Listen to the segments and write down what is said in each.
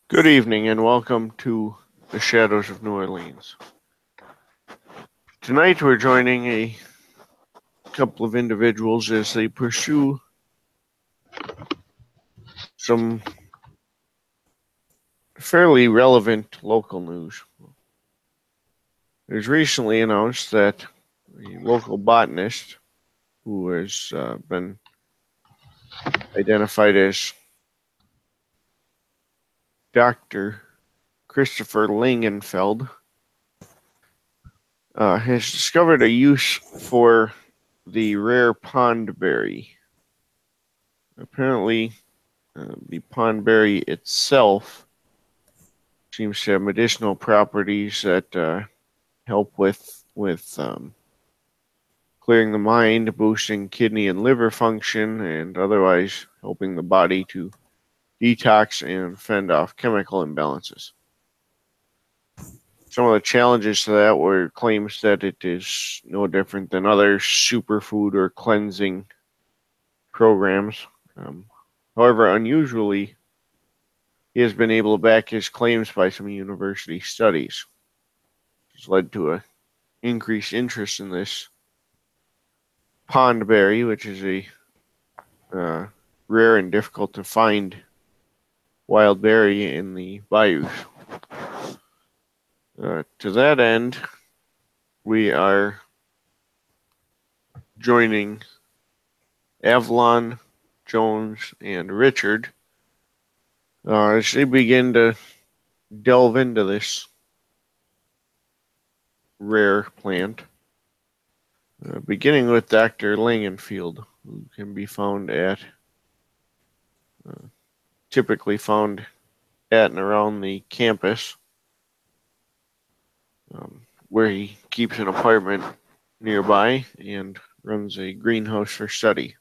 Good evening and welcome to the Shadows of New Orleans. Tonight we're joining a couple of individuals as they pursue some fairly relevant local news. It was recently announced that the local botanist, who has been identified as Dr. Christopher Langenfeld, has discovered a use for the rare pondberry. Apparently, the pondberry itself seems to have medicinal properties that help with clearing the mind, boosting kidney and liver function, and otherwise helping the body to detox and fend off chemical imbalances. Some of the challenges to that were claims that it is no different than other superfood or cleansing programs. Um, However, unusually, he has been able to back his claims by some university studies, which has led to a increased interest in this pondberry, which is a uh, rare and difficult to find wild berry in the bayous. To that end, we are joining Avalon, Jones, and Richard as they begin to delve into this rare plant. Beginning with Dr. Langenfeld, who can be found at, typically found at and around the campus, where he keeps an apartment nearby and runs a greenhouse for study.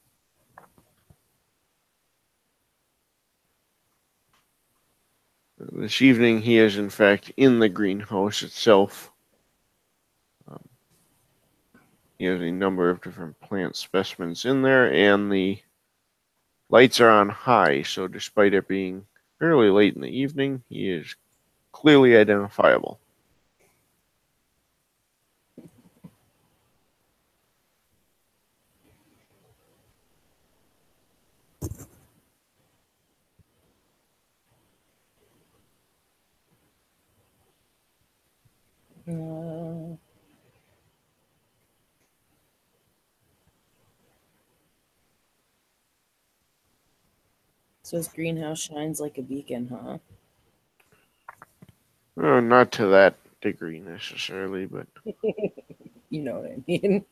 This evening, he is in fact in the greenhouse itself. Um, he has a number of different plant specimens in there, and the lights are on high, so despite it being fairly late in the evening, he is clearly identifiable. Uh, so his greenhouse shines like a beacon, huh? Not to that degree necessarily, but You know what I mean?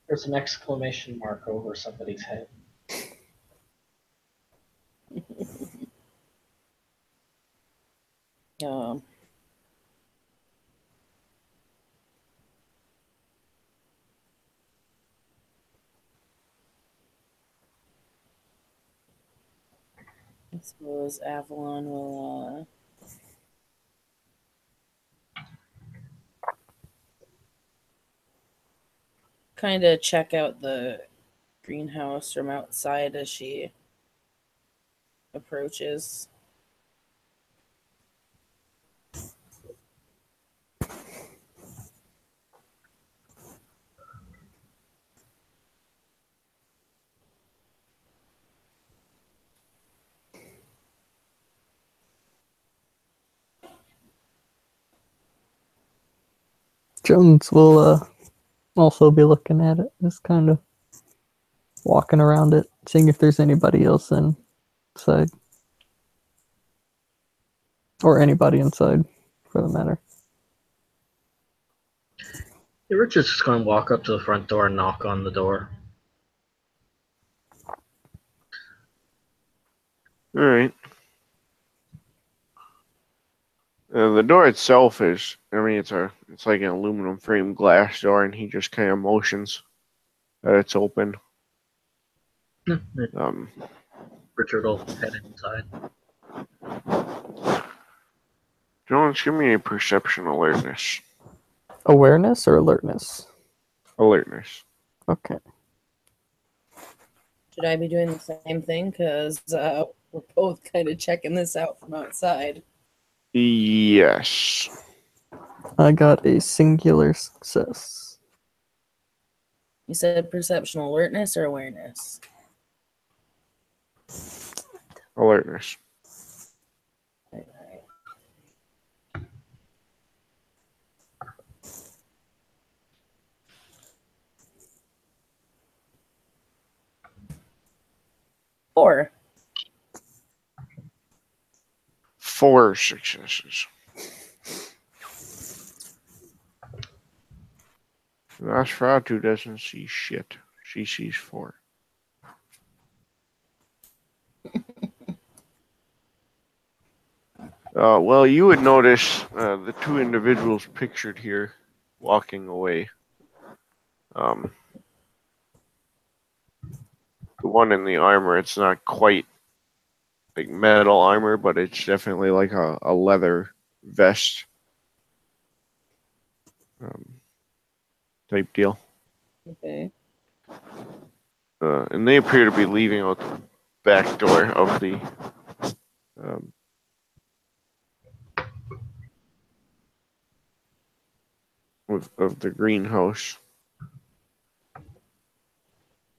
There's an exclamation mark over somebody's head. Um, I suppose Avalon will kind of check out the greenhouse from outside as she approaches. Jones will also be looking at it, just kind of walking around it, seeing if there's anybody else inside. Or anybody inside, for the matter. Yeah, Richard's just going to walk up to the front door and knock on the door. all right. The door itself is, I mean, it's like an aluminum frame glass door, and he just kind of motions that it's open. Um, Richard will head inside. Jones, give me a perception alertness. Awareness or alertness? Alertness. Okay. Should I be doing the same thing? Because we're both kind of checking this out from outside. Yes. I got a singular success. You said perception alertness or awareness? Alertness. Alright. 4. 4 successes. Nosferatu doesn't see shit. She sees 4. Well, you would notice the 2 individuals pictured here walking away. The one in the armor, it's not quite like metal armor, but it's definitely like a leather vest type deal. Okay. And they appear to be leaving out the back door of the of the greenhouse.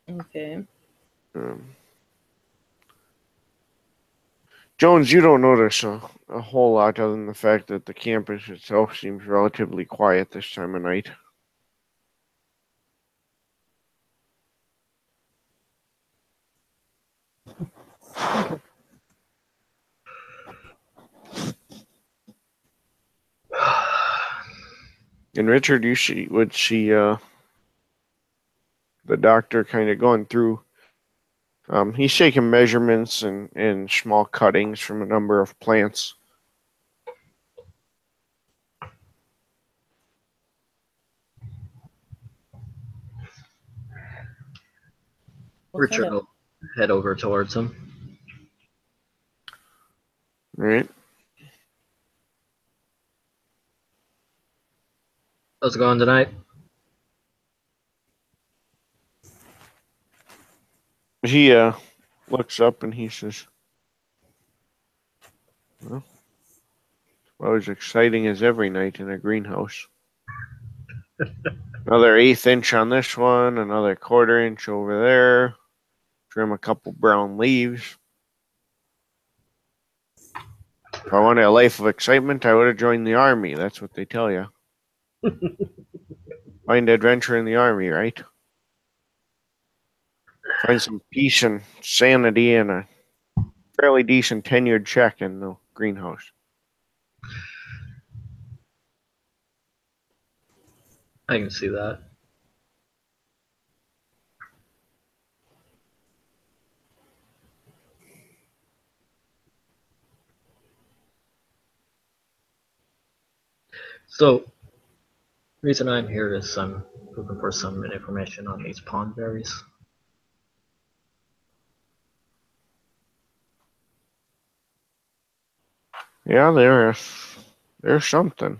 Okay. Jones, you don't notice a whole lot other than the fact that the campus itself seems relatively quiet this time of night. And Richard, would see the doctor kind of going through. He's taking measurements and small cuttings from a number of plants. What Richard kind of will head over towards him. Right? How's it going tonight? He looks up and he says, "Well, about as exciting as every night in a greenhouse. Another 1/8 inch on this one, another 1/4 inch over there. Trim a couple brown leaves. If I wanted a life of excitement, I would have joined the army. That's what they tell you. Find adventure in the army, right? Find some peace and sanity and a fairly decent tenured check in the greenhouse." I can see that. So, the reason I'm here is I'm looking for some information on these pond berries. Yeah, there's something.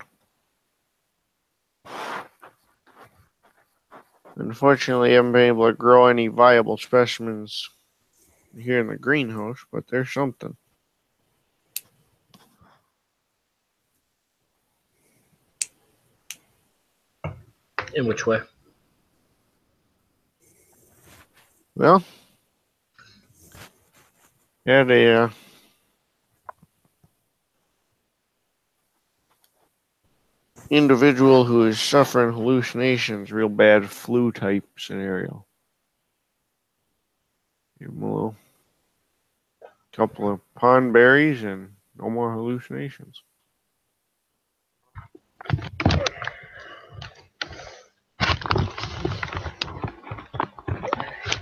Unfortunately, I haven't been able to grow any viable specimens here in the greenhouse, but there's something. In which way? Well, had a individual who is suffering hallucinations, real bad flu type scenario. Give him a little couple of pond berries and no more hallucinations.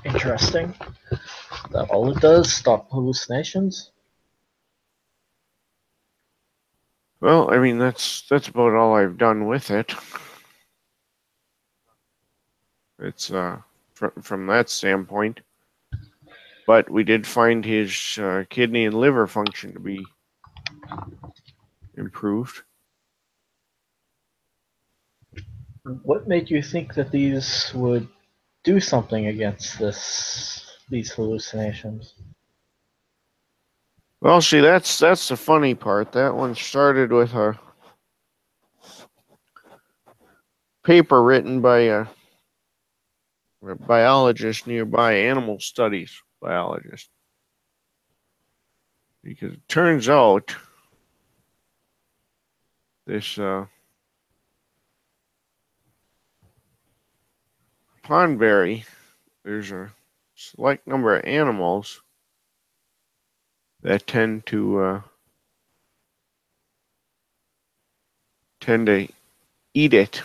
Interesting. Is that all it does? Stop hallucinations? Well, I mean that's about all I've done with it. It's from that standpoint. But we did find his kidney and liver function to be improved. What made you think that these would do something against this these hallucinations? Well, see, that's the funny part. That one started with a paper written by a biologist nearby, animal studies biologist. Because it turns out this pondberry, there's a select number of animals that tend to eat it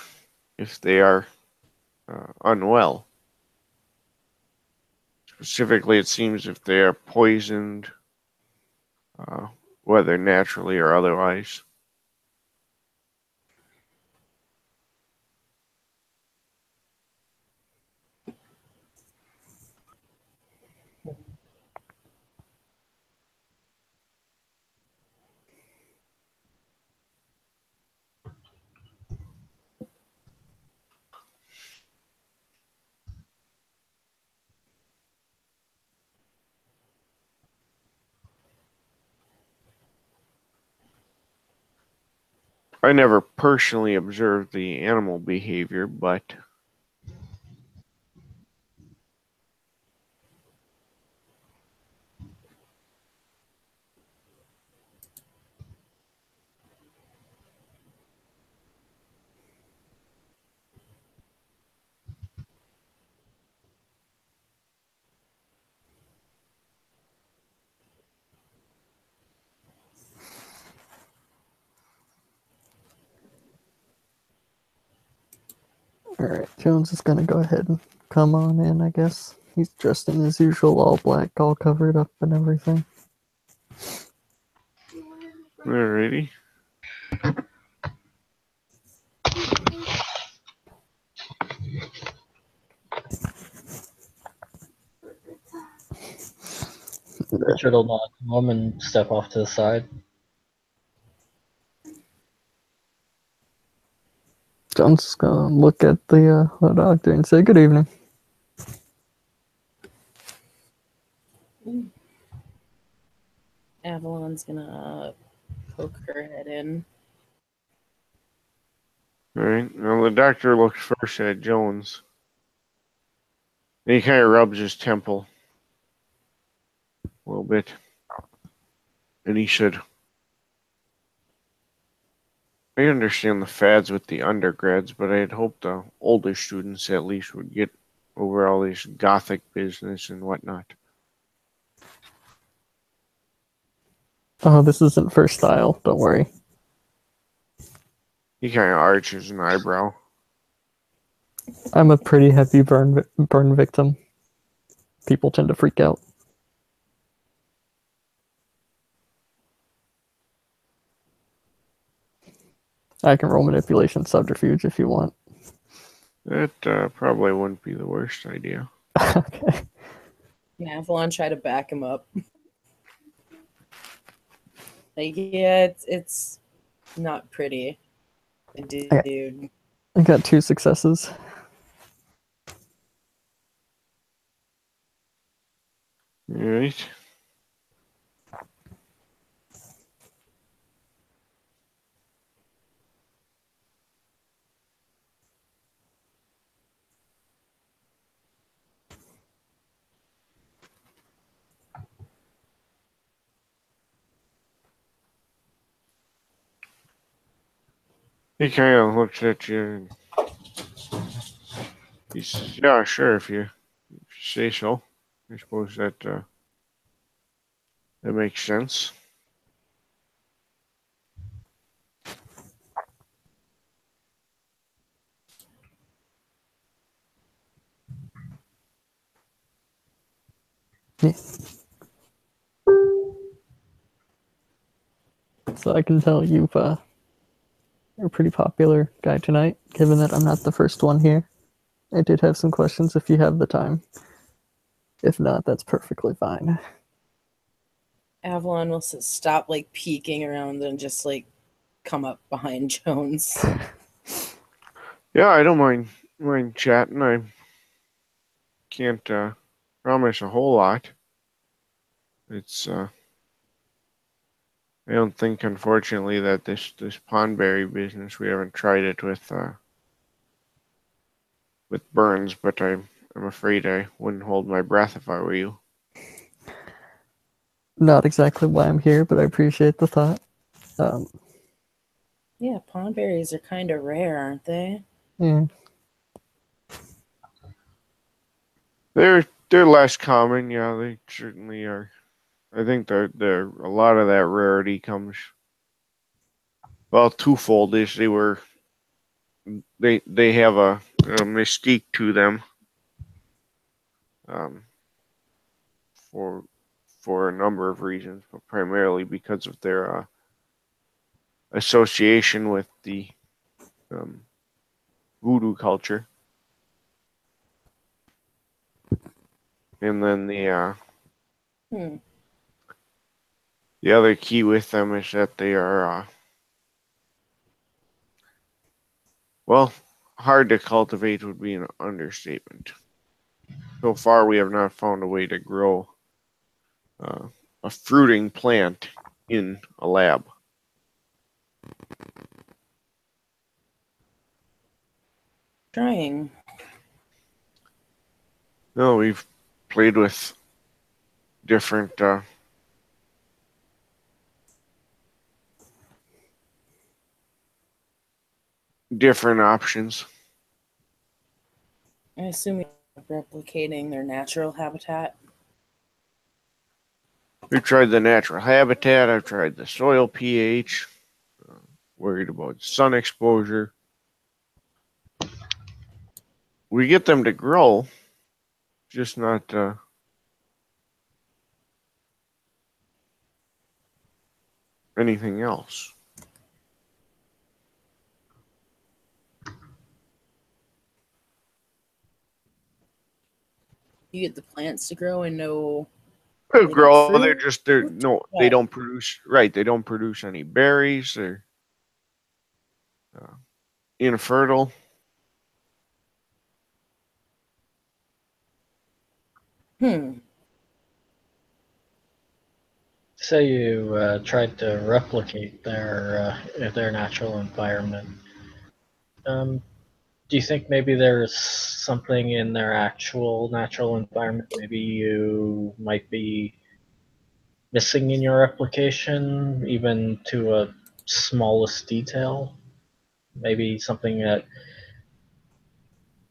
if they are unwell. Specifically, it seems if they are poisoned, whether naturally or otherwise. I never personally observed the animal behavior, but Alright, Jones is gonna go ahead and come on in, I guess. He's dressed in his usual all black, all covered up and everything. alrighty. Richard will nod to him and step off to the side. Jones is gonna look at the doctor and say, "Good evening." Avalon's gonna poke her head in. Alright, well, the doctor looks first at Jones. And he kind of rubs his temple a little bit. And he said, I understand the fads with the undergrads, but I had hoped the older students at least would get over all this gothic business and whatnot. Oh, this isn't for style, don't worry. He kind of arches an eyebrow. I'm a pretty heavy burn victim. People tend to freak out. I can roll manipulation subterfuge if you want. That probably wouldn't be the worst idea. Okay. And Avalon try to back him up. Like, yeah, it's not pretty. Dude. I got 2 successes. Alright. He kind of looks at you and he says, yeah, sure, if you say so. I suppose that makes sense. Yeah. So I can tell you're a pretty popular guy tonight, given that I'm not the first one here. I did have some questions if you have the time. If not, that's perfectly fine. Avalon will stop like peeking around and just like come up behind Jones. Yeah, I don't mind chatting. I can't promise a whole lot. It's I don't think, unfortunately, that this pondberry business, we haven't tried it with Burns, but I'm afraid I wouldn't hold my breath if I were you. Not exactly why I'm here, but I appreciate the thought. Yeah, pond berries are kind of rare, aren't they? Yeah. They're less common, yeah, they certainly are. I think they're a lot of that rarity comes, well, twofold. Is they have a mystique to them, um, for a number of reasons, but primarily because of their association with the um, voodoo culture, and then Hmm. the other key with them is that they are well, hard to cultivate would be an understatement. So far, we have not found a way to grow uh, a fruiting plant in a lab. Trying. No, we've played with different different options. I assume you're replicating their natural habitat. We've tried the natural habitat. I've tried the soil pH. Worried about sun exposure. We get them to grow, just not anything else. You get the plants to grow and no, They they don't grow. They're fruit. just they're no. They What? don't produce right. They don't produce any berries. They're uh, infertile. Hmm. Say you tried to replicate their natural environment. Um, do you think maybe there's something in their actual natural environment maybe you might be missing in your replication, even to a smallest detail? Maybe something that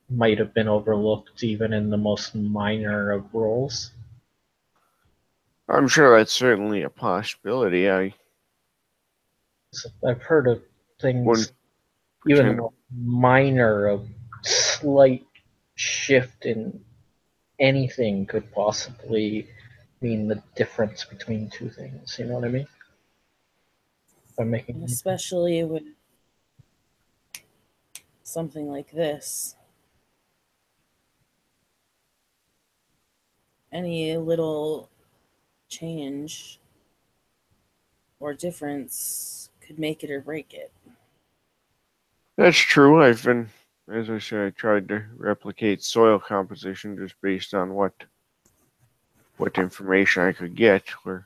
might have been overlooked even in the most minor of roles? I'm sure that's certainly a possibility. I So I've heard of wouldn't things, even the pretend. most minor of slight shift in anything could possibly mean the difference between two things. You know what I mean? If I'm making any sense. Especially with something like this. Any little change or difference could make it or break it. That's true. As I said, I tried to replicate soil composition just based on what information I could get. We're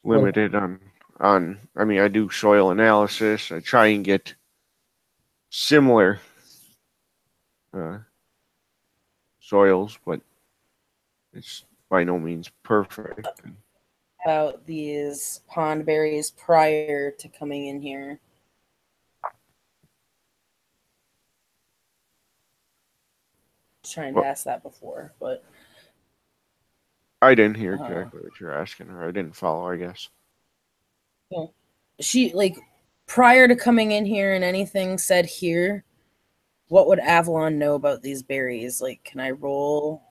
What limited on. I mean, I do soil analysis. I try and get similar uh, soils, but it's by no means perfect. About these pond berries prior to coming in here. Trying to Well, ask that before, but I didn't hear uh, exactly what you're asking, or I didn't follow, I guess. yeah. She like prior to coming in here and anything said here, what would Avalon know about these berries? Like, can I roll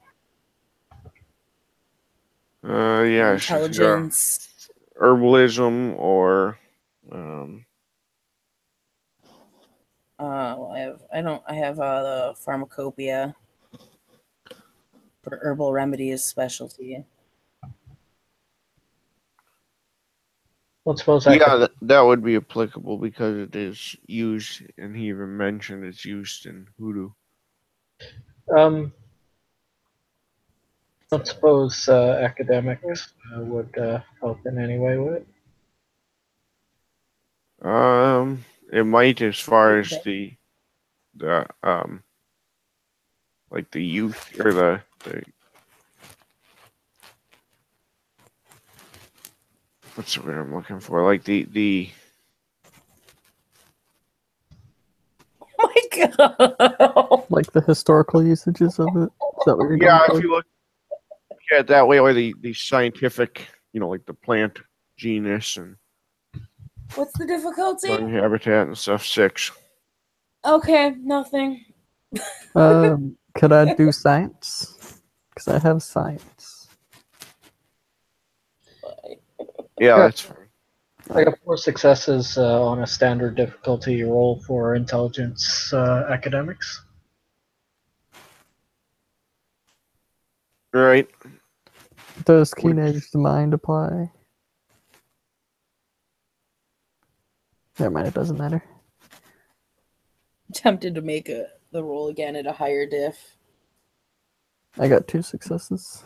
an Yes, if you're intelligence? herbalism or um, Well, I have the pharmacopoeia for herbal remedies specialty. Let's suppose I yeah, could. that would be applicable because it is used, and he even mentioned it's used in hoodoo. Um, Don't suppose academics would help in any way with it. It might, as far as the like the youth or the what's the word I'm looking for? Like the Oh my god. Like the historical usages of it. Is that what you're yeah, going if for? you look at it that way, or the scientific, like the plant genus and What's the difficulty? lung habitat and stuff. 6. Okay, nothing. Could I do science? Because I have science. Yeah, Yeah. that's fine. I got 4 successes on a standard difficulty roll for intelligence academics. All right. Does keen edge mind apply? Never mind, it doesn't matter. Tempted to make the roll again at a higher diff. I got 2 successes.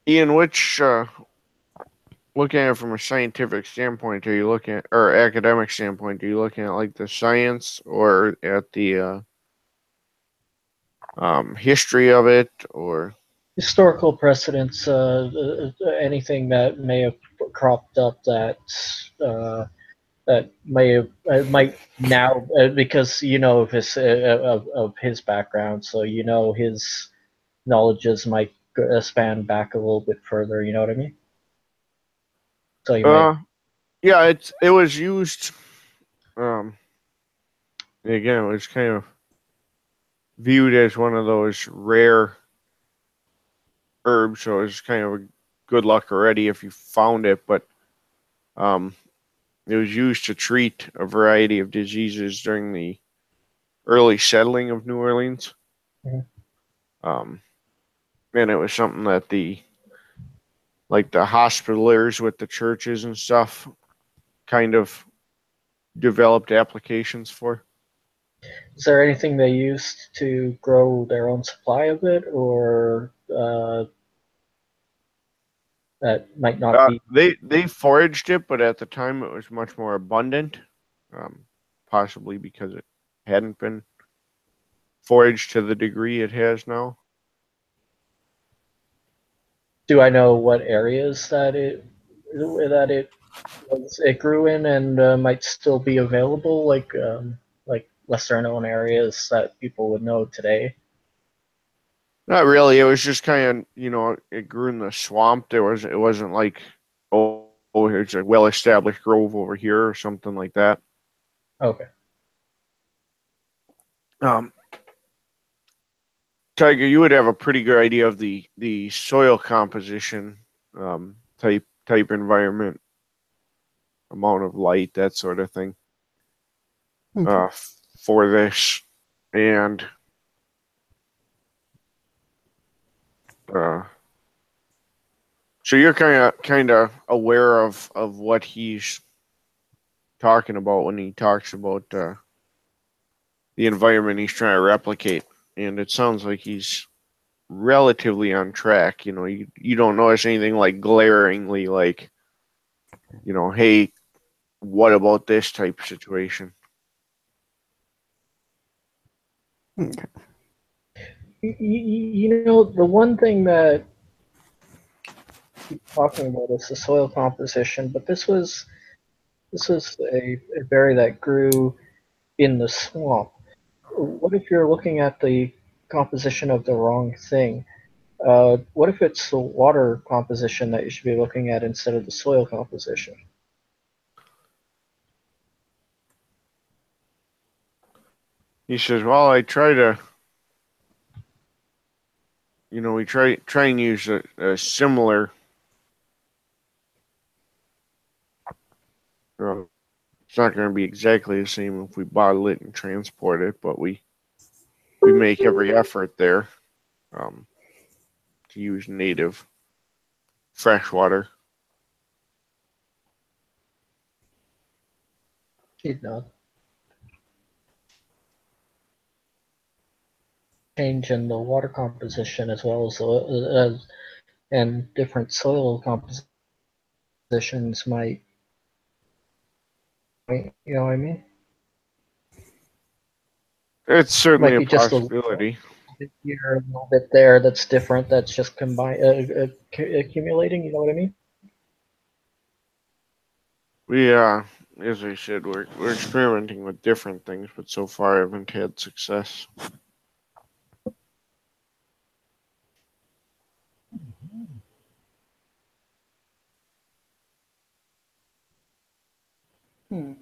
Ian, which looking at it from a scientific standpoint, are you looking at, or academic standpoint, are you looking at like the science or at the history of it, or Historical precedents, anything that may have cropped up that that might now because you know of his background, so you know his knowledges might span back a little bit further. You know what I mean? So you might. yeah, it was used. Again, it was kind of viewed as one of those rare herbs, so it was kind of a good luck already if you found it. But it was used to treat a variety of diseases during the early settling of New Orleans. Mhm. And it was something that the hospitalers with the churches and stuff kind of developed applications for. Is there anything they used to grow their own supply of it, or that might not be? They foraged it, but at the time it was much more abundant, possibly because it hadn't been foraged to the degree it has now. Do I know what areas that it grew in and might still be available, like lesser known areas that people would know today? Not really. It was just kind of, it grew in the swamp. It wasn't like, here's a well established grove over here or something like that. Okay. Tiger, you would have a pretty good idea of the soil composition, type environment, amount of light, that sort of thing, for this, and so you're kind of aware of what he's talking about when he talks about the environment he's trying to replicate, and it sounds like he's relatively on track. You don't notice anything like glaringly like, hey, what about this type situation? Okay. You know, the one thing that I keep talking about is the soil composition, but this was a berry that grew in the swamp. What if you're looking at the composition of the wrong thing? What if it's the water composition that you should be looking at instead of the soil composition? He says, well, I try to, we try and use a similar, it's not going to be exactly the same if we bottle it and transport it, but we make every effort there, to use native fresh water. He'd nod. change in the water composition as well as and different soil compositions might, you know what I mean? It's certainly Might a be just a little possibility. bit here, a little bit there that's different, that's just accumulating, you know what I mean? We, as I said, we're experimenting with different things, but so far I haven't had success. Hmm.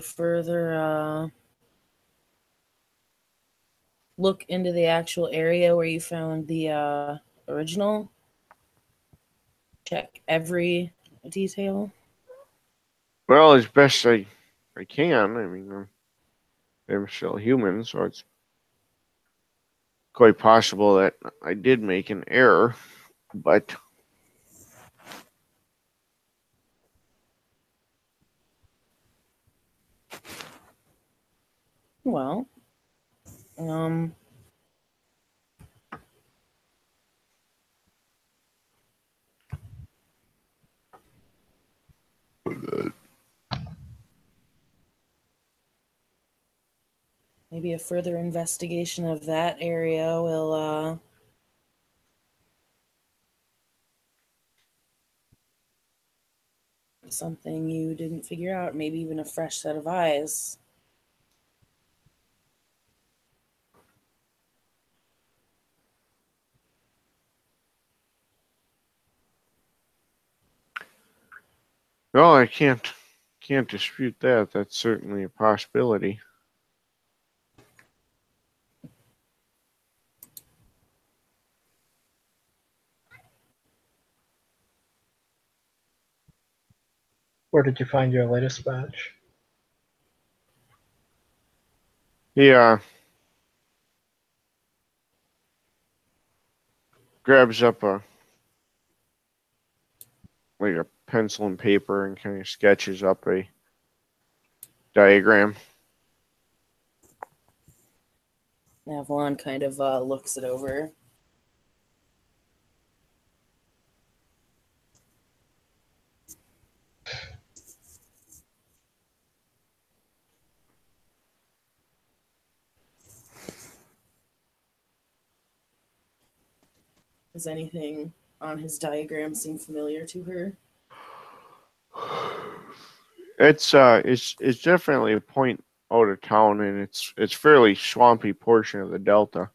Further look into the actual area where you found the original. Check every detail. Well, as best I can. I mean, I'm still human, so it's quite possible that I did make an error, but Well, um, maybe a further investigation of that area will something you didn't figure out, maybe even a fresh set of eyes. well, I can't dispute that. That's certainly a possibility. Where did you find your latest batch? He grabs up a pencil and paper and kind of sketches up a diagram. Avalon kind of looks it over. Does anything on his diagram seem familiar to her? It's definitely a point out of town, and it's fairly swampy portion of the delta.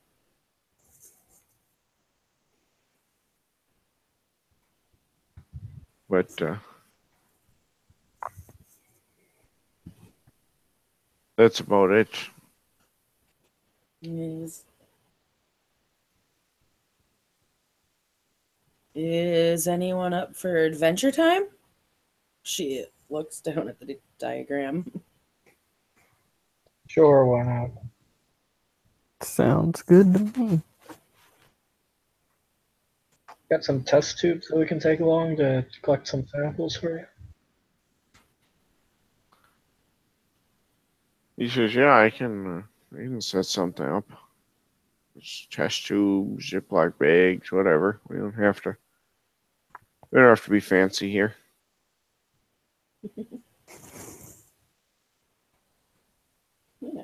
But that's about it. Is anyone up for adventure time? She looks down at the diagram. Sure, why not? Sounds good to me. Got some test tubes that we can take along to collect some samples for you. He says, "Yeah, I can set something up." test tubes, Ziploc bags, whatever. We don't have to. We don't have to be fancy here. Yeah.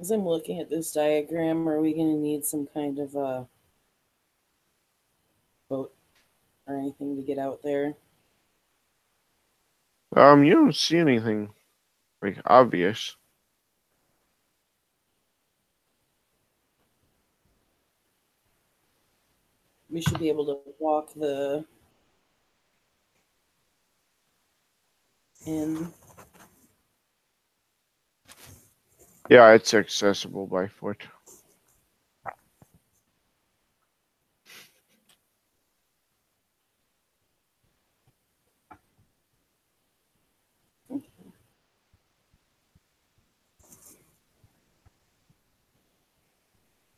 As I'm looking at this diagram, are we going to need some kind of a boat or anything to get out there? You don't see anything like obvious. We should be able to walk the in. Yeah, it's accessible by foot.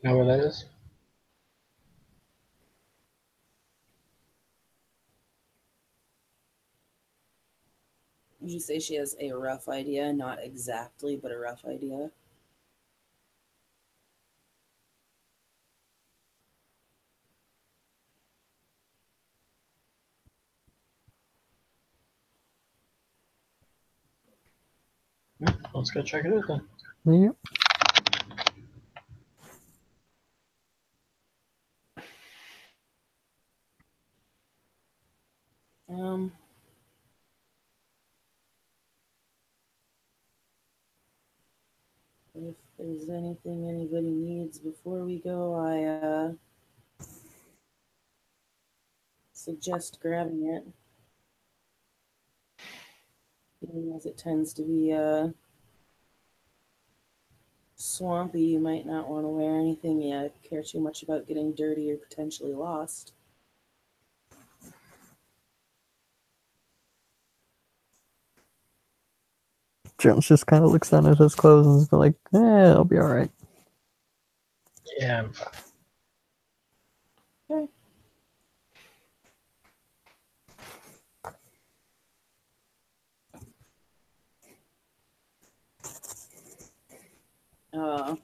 Know where that is? Would you say she has a rough idea? Not exactly, but a rough idea. Let's go check it out then. Yep. Um, if there's anything anybody needs before we go, I suggest grabbing it. Even as it tends to be swampy, you might not want to wear anything you care too much about getting dirty or potentially lost. Jones just kind of looks down at his clothes and is like, I'll be alright. Yeah, I'm fine. Okay. Uh,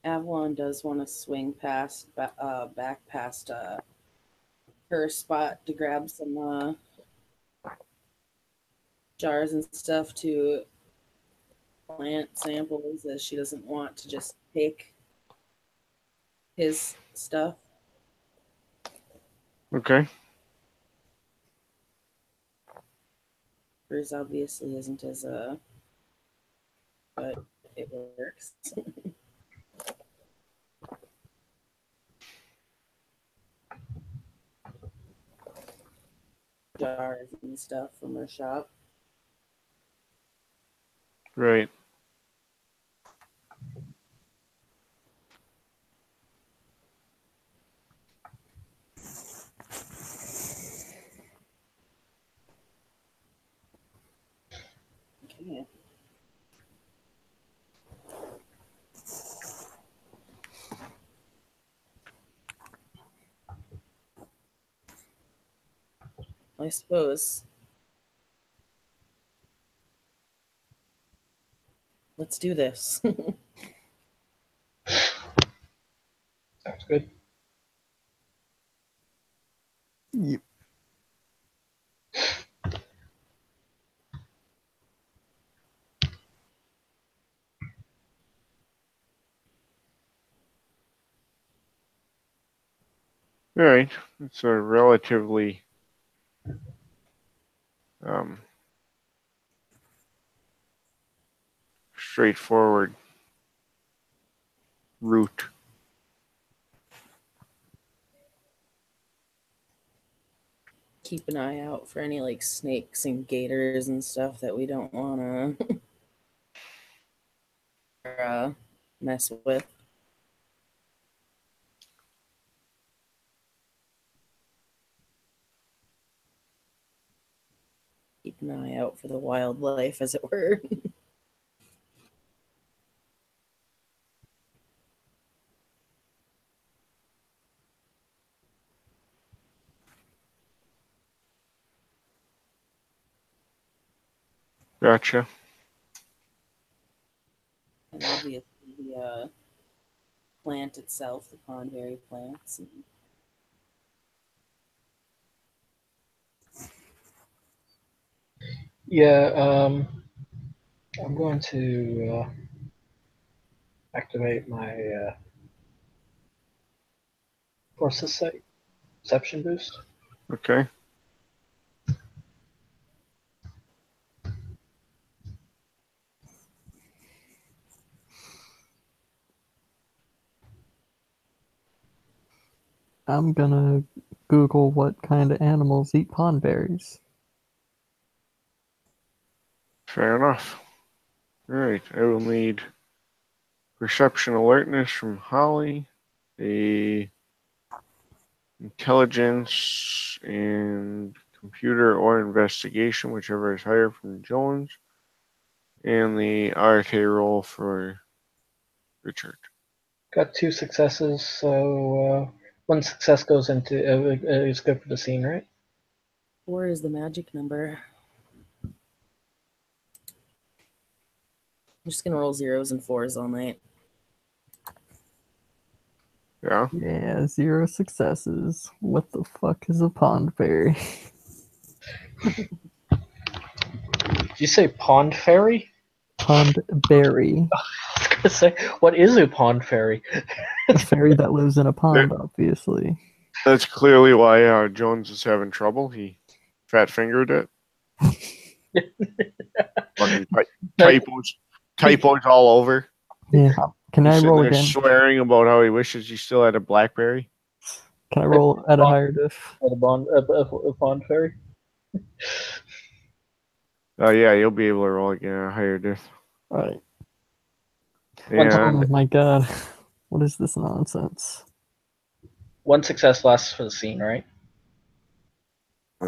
Avalon does want to swing past, back past her spot to grab some jars and stuff to plant samples, as she doesn't want to just take his stuff. Okay. Hers obviously isn't as but it works. Jars and stuff from her shop. Right. Okay. I suppose. Let's do this. Sounds good. Yep. All right. It's a relatively um, straightforward route. keep an eye out for any like snakes and gators and stuff that we don't want to mess with. Keep an eye out for the wildlife, as it were. Gotcha. And obviously the plant itself, the pondberry plants. And Yeah, I'm going to activate my forces site perception boost. Okay. I'm gonna Google what kind of animals eat pond berries. Fair enough. All right. I will need perception alertness from Holly, a intelligence and computer or investigation, whichever is higher, from Jones, and the Arte roll for Richard. Got 2 successes, so 1 success goes into is good for the scene, right? 4 is the magic number. I'm just gonna roll 0s and 4s all night. Yeah. Yeah, 0 successes. What the fuck is a pond berry? Did you say pond fairy? Pond berry. I was gonna say, what is a pond fairy? A fairy that lives in a pond, obviously. That's clearly why Jones is having trouble. He fat fingered it. Fucking typos all over. Yeah. Can He's I sitting roll there again? swearing about how he wishes he still had a BlackBerry. Can I roll at a higher diff? A pond fairy? Yeah, you'll be able to roll again at a higher diff. Alright. One Oh And my god. What is this nonsense? 1 success lasts for the scene, right? I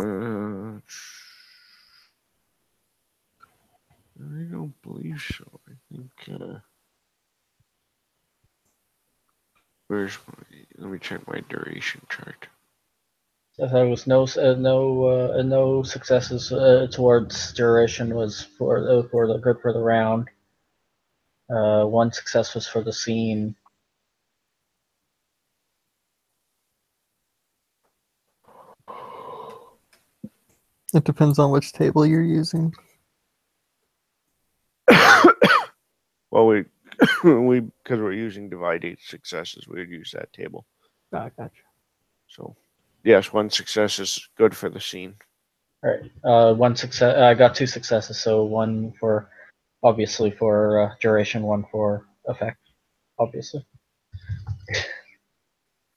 don't believe so. I think where's my? Let me check my duration chart. So there was no successes towards duration was for the good for the round. 1 success was for the scene. It depends on which table you're using. Well, we because we're using divide 8 successes, we would use that table. Ah, gotcha. So yes, 1 success is good for the scene. All right. 1 success. I got 2 successes, so 1 for obviously for duration, 1 for effect, obviously.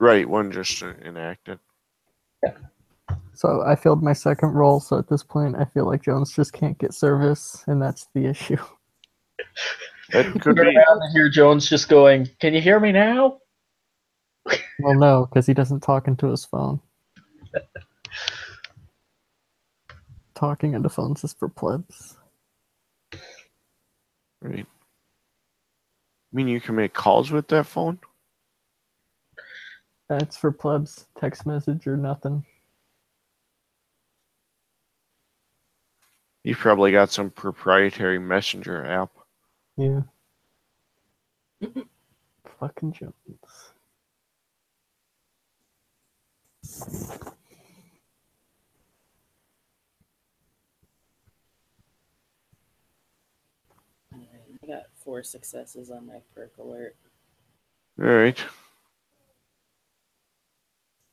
Right, 1 just enacted. So I failed my second roll, so at this point I feel like Jones just can't get service, and that's the issue. That could Turn be. around and hear Jones just going, "Can you hear me now?" Well, no, because he doesn't talk into his phone. Talking into phones is for plebs. Right. I mean, you can make calls with that phone. That's for plebs. Text message or nothing. You've probably got some proprietary messenger app. Yeah. Fucking Jones. I got 4 successes on my perk alert. All right.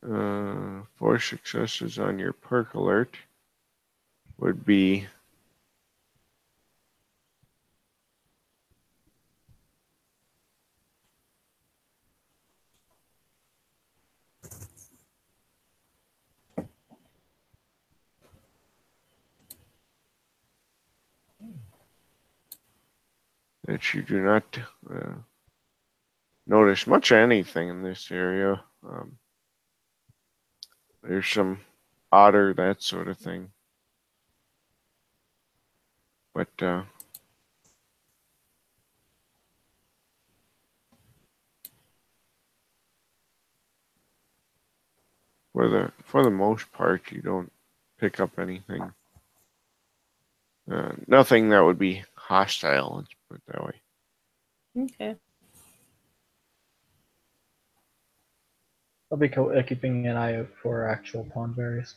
4 successes on your perk alert would be that you do not notice much of anything in this area. There's some otter, that sort of thing. But for the most part, you don't pick up anything. Nothing that would be hostile, let's put it that way. Okay. I'll be keeping an eye out for actual pond berries.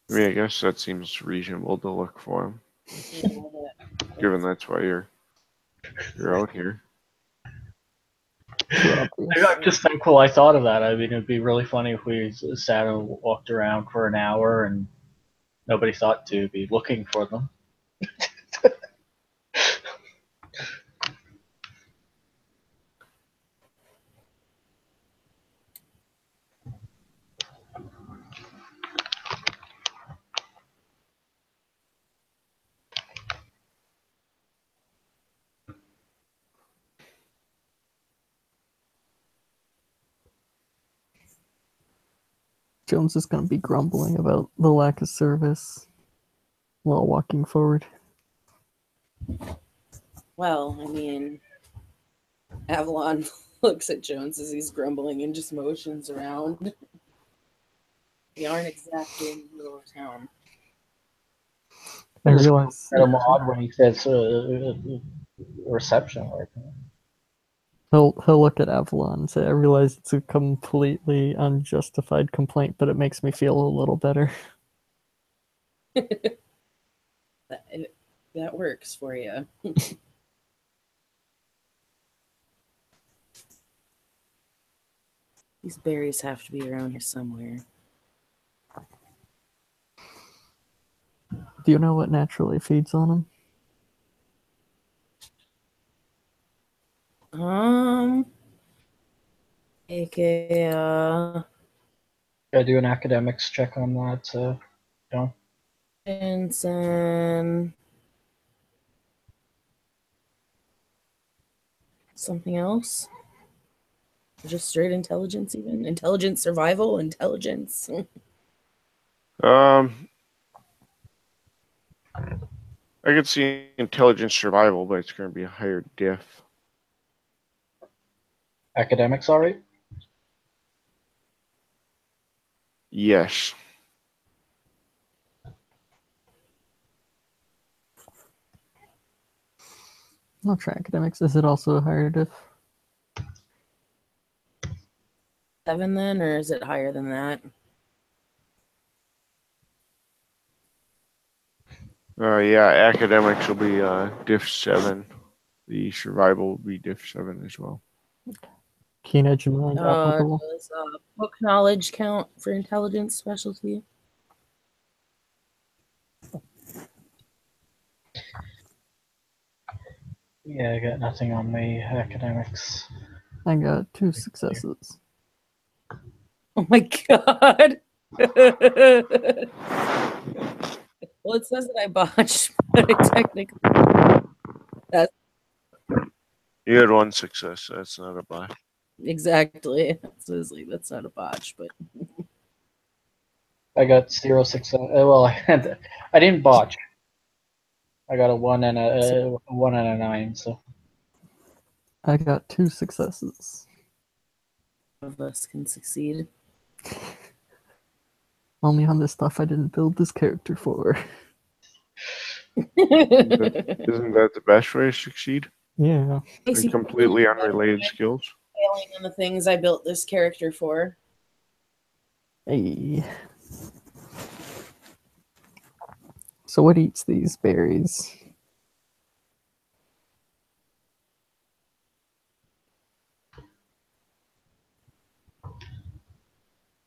I mean, I guess that seems reasonable to look for them, Yeah, given that's why you're out here. Too obvious. I'm just thankful I thought of that. I mean, it'd be really funny if we sat and walked around for an hour and nobody thought to be looking for them. Jones is going to be grumbling about the lack of service while walking forward. Well, I mean, Avalon looks at Jones as he's grumbling and just motions around. We aren't exactly in the middle of town. I realize Kind of odd when he says reception work. he'll look at Avalon and say, I realize it's a completely unjustified complaint, but it makes me feel a little better. That works for you. These berries have to be around here somewhere. Do you know what naturally feeds on them? Can I do an academics check on that, John? Vincent. Something else? Just straight intelligence, even intelligence, survival, intelligence. I could see intelligence survival, but it's going to be a higher diff. Academics, all right? Yes. I'll try academics. Is it also a higher diff? 7 then, or is it higher than that? Yeah, academics will be diff 7. The survival will be diff 7 as well. Keen edge of mind applicable. Does book knowledge count for intelligence specialty? Yeah, I got nothing on me. Academics. I got 2 successes. Oh my god. Well, it says that I botched, but I technically You had 1 success. That's not a bot. exactly. So it's like, that's not a botch, but I got 0 success. Well, I didn't botch. I got a 1 and a 9. So I got 2 successes. of us can succeed. Only on the stuff I didn't build this character for. Isn't that the best way to succeed? Yeah. And completely unrelated skills. Failing on the things I built this character for. Hey. So what eats these berries?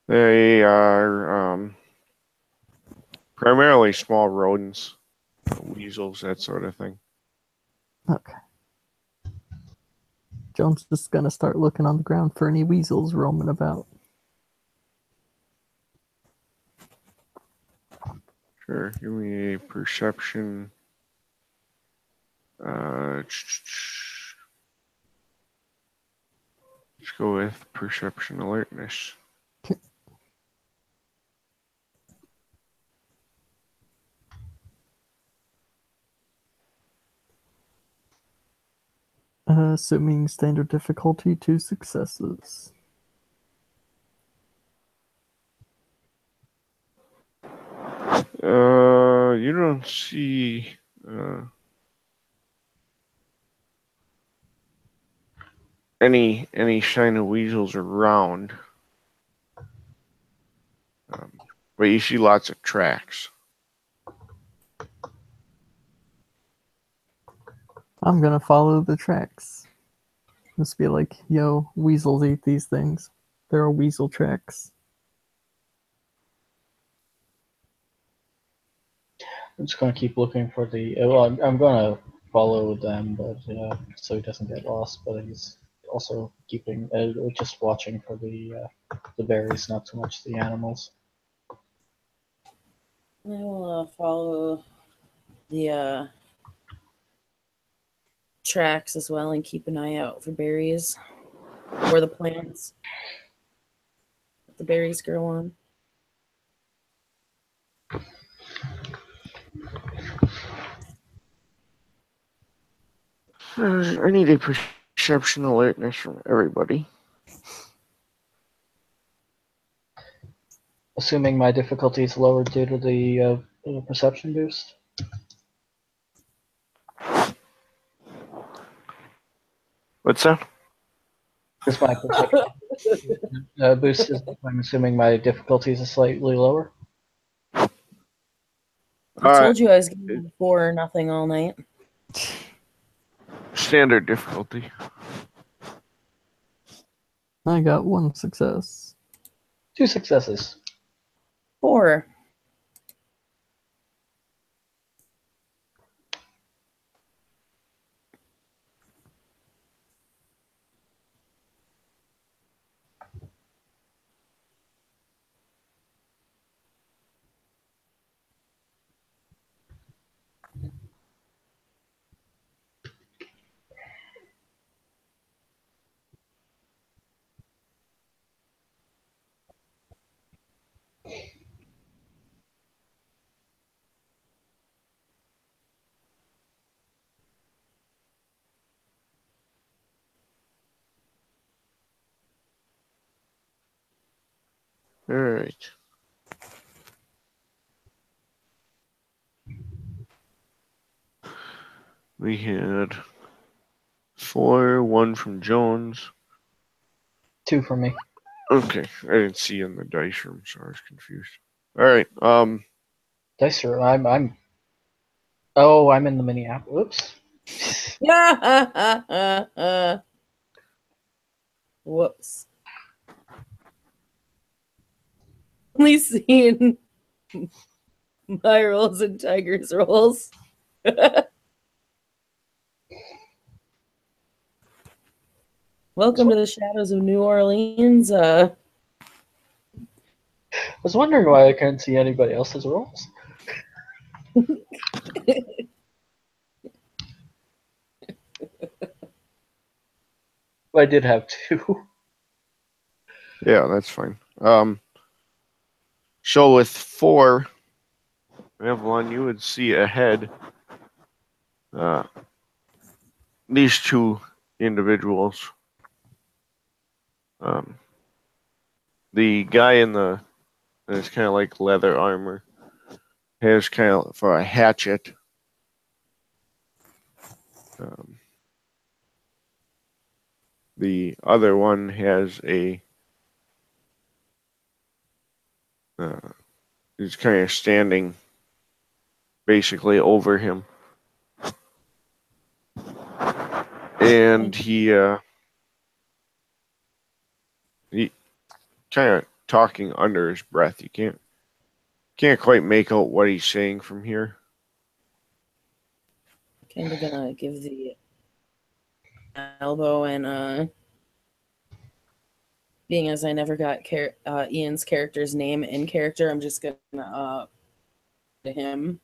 They are primarily small rodents, weasels, that sort of thing. Okay. Jones is gonna start looking on the ground for any weasels roaming about. Sure. Give me a perception. Let's go with perception alertness. Assuming standard difficulty, 2 successes. You don't see any sign of weasels around, but you see lots of tracks. I'm gonna follow the tracks. Must be like, yo, weasels eat these things. There are weasel tracks. I'm just gonna keep looking for the. Well, I'm gonna follow them, but so he doesn't get lost. But he's also keeping, just watching for the berries, not so much the animals. I will follow the tracks as well and keep an eye out for berries or the plants that the berries grow on. I need a perception alertness from everybody. Assuming my difficulty is lowered due to the perception boost. What's that? Is my perception boost? I'm assuming my difficulty is slightly lower. I told you I was getting 4 or nothing all night. Standard difficulty. I got 1 success. 2 successes. 4. All right. We had 4, 1 from Jones. 2 for me. Okay, I didn't see in the dice room, so I was confused. All right. Dice roll. I'm. Oh, I'm in the Minneapolis. Oops. Yeah. Whoops. Only seeing my rolls and Tiger's rolls. Welcome to the Shadows of New Orleans. I was wondering why I couldn't see anybody else's rolls. I did have 2. Yeah, that's fine. So with 4, Evelyn, you would see ahead these 2 individuals. The guy in the it's kind of like leather armor has kind of for a hatchet. The other one has a he's kind of standing basically over him, and he kind of talking under his breath. You can't quite make out what he's saying from here. Kind of gonna give the elbow and being as I never got Ian's character's name in character, I'm just gonna to him.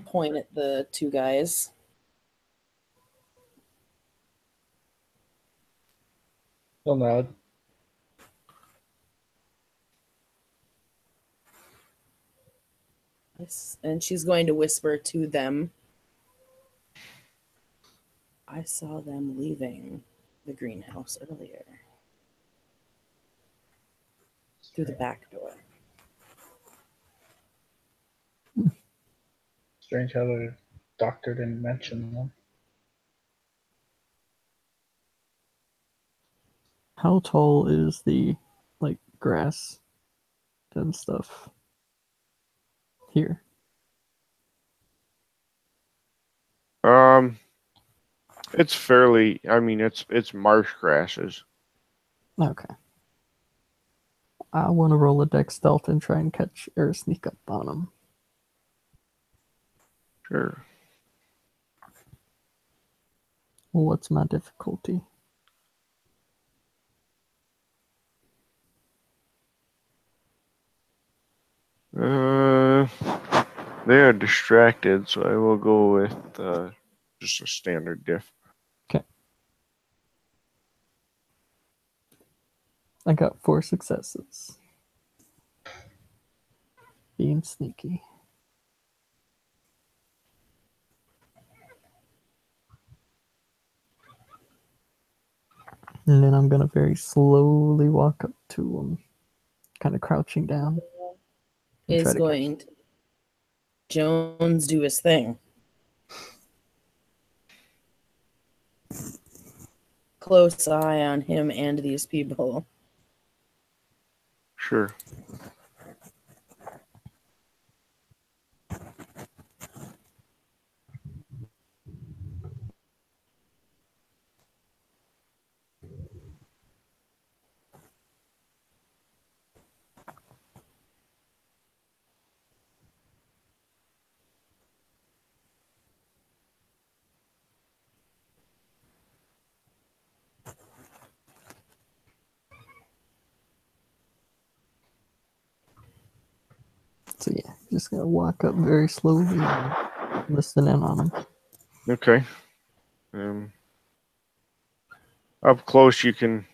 Point at the two guys. He'll nod. And she's going to whisper to them. I saw them leaving the greenhouse earlier. Through the back door. Strange how the doctor didn't mention them. How tall is the like grass and stuff here? It's fairly. I mean, it's marsh grasses. Okay. I want to roll a dex stealth and try and catch or sneak up on him. Sure. What's my difficulty? They are distracted, so I will go with just a standard diff. Okay. I got 4 successes. Being sneaky. And then I'm gonna very slowly walk up to him, kind of crouching down. Is going to Jones do his thing. Close eye on him and these people. Sure. So yeah, just gonna walk up very slowly and listen in on him. Okay. Up close, you can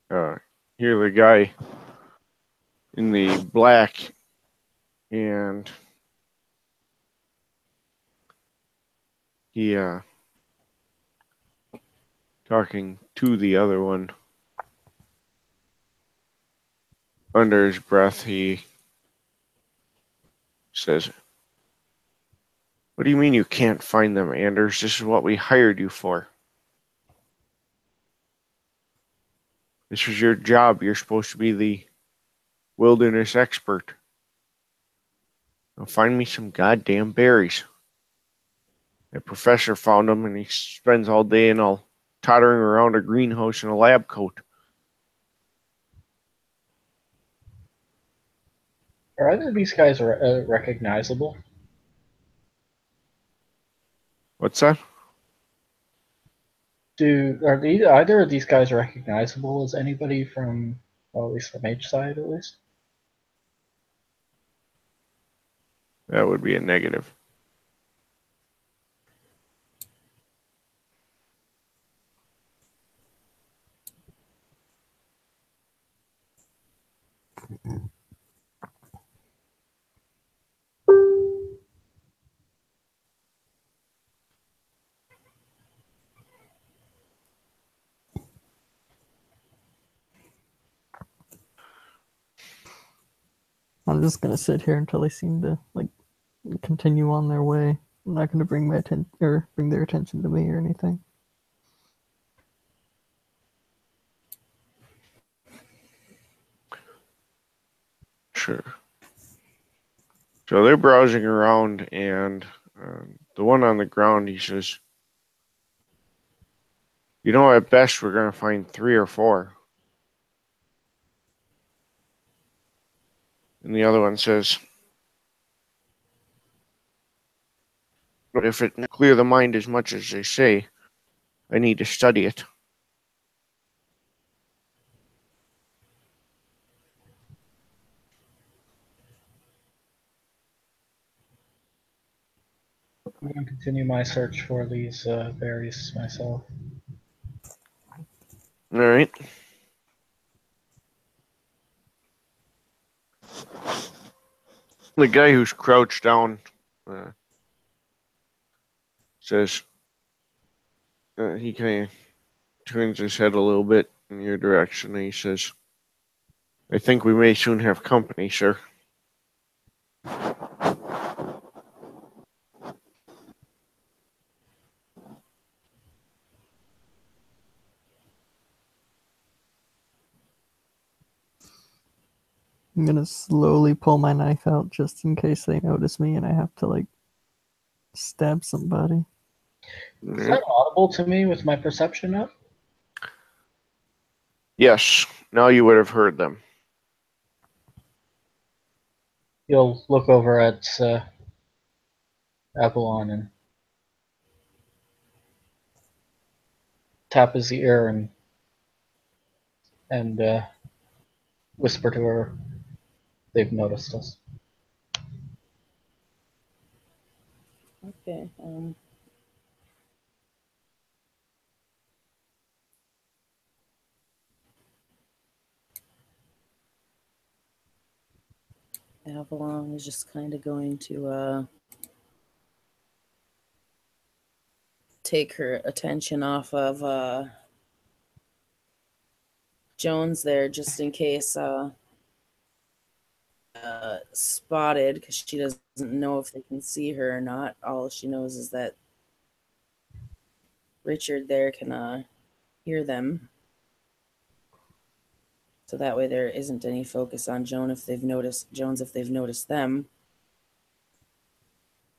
hear the guy in the black, and he talking to the other one. Under his breath, he says, "What do you mean you can't find them, Anders? This is what we hired you for. This is your job. You're supposed to be the wilderness expert. Now find me some goddamn berries." The professor found them, and he spends all day and all tottering around a greenhouse in a lab coat. Are either of these guys recognizable? What's that? Are either of these guys recognizable as anybody from, well, at least the mage side, at least? That would be a negative. I'm just gonna sit here until they seem to like continue on their way. I'm not gonna bring my bring their attention to me or anything. Sure. So they're browsing around, and the one on the ground, he says, "You know, at best, we're going to find 3 or 4. And the other one says, "But if it can clear the mind as much as they say, I need to study it." I'm going to continue my search for these berries myself. All right. The guy who's crouched down says he kind of turns his head a little bit in your direction, and he says, "I think we may soon have company, sir." I'm gonna slowly pull my knife out just in case they notice me and I have to, like, stab somebody. Is that audible to me with my perception up? Yes, now you would have heard them. You'll look over at Avalon and tap his ear and whisper to her, "They've noticed us." Okay. Avalon is just kind of going to take her attention off of Jones there, just in case spotted, because she doesn't know if they can see her or not. All she knows is that Richard there can hear them. So that way there isn't any focus on Jones if they've noticed them.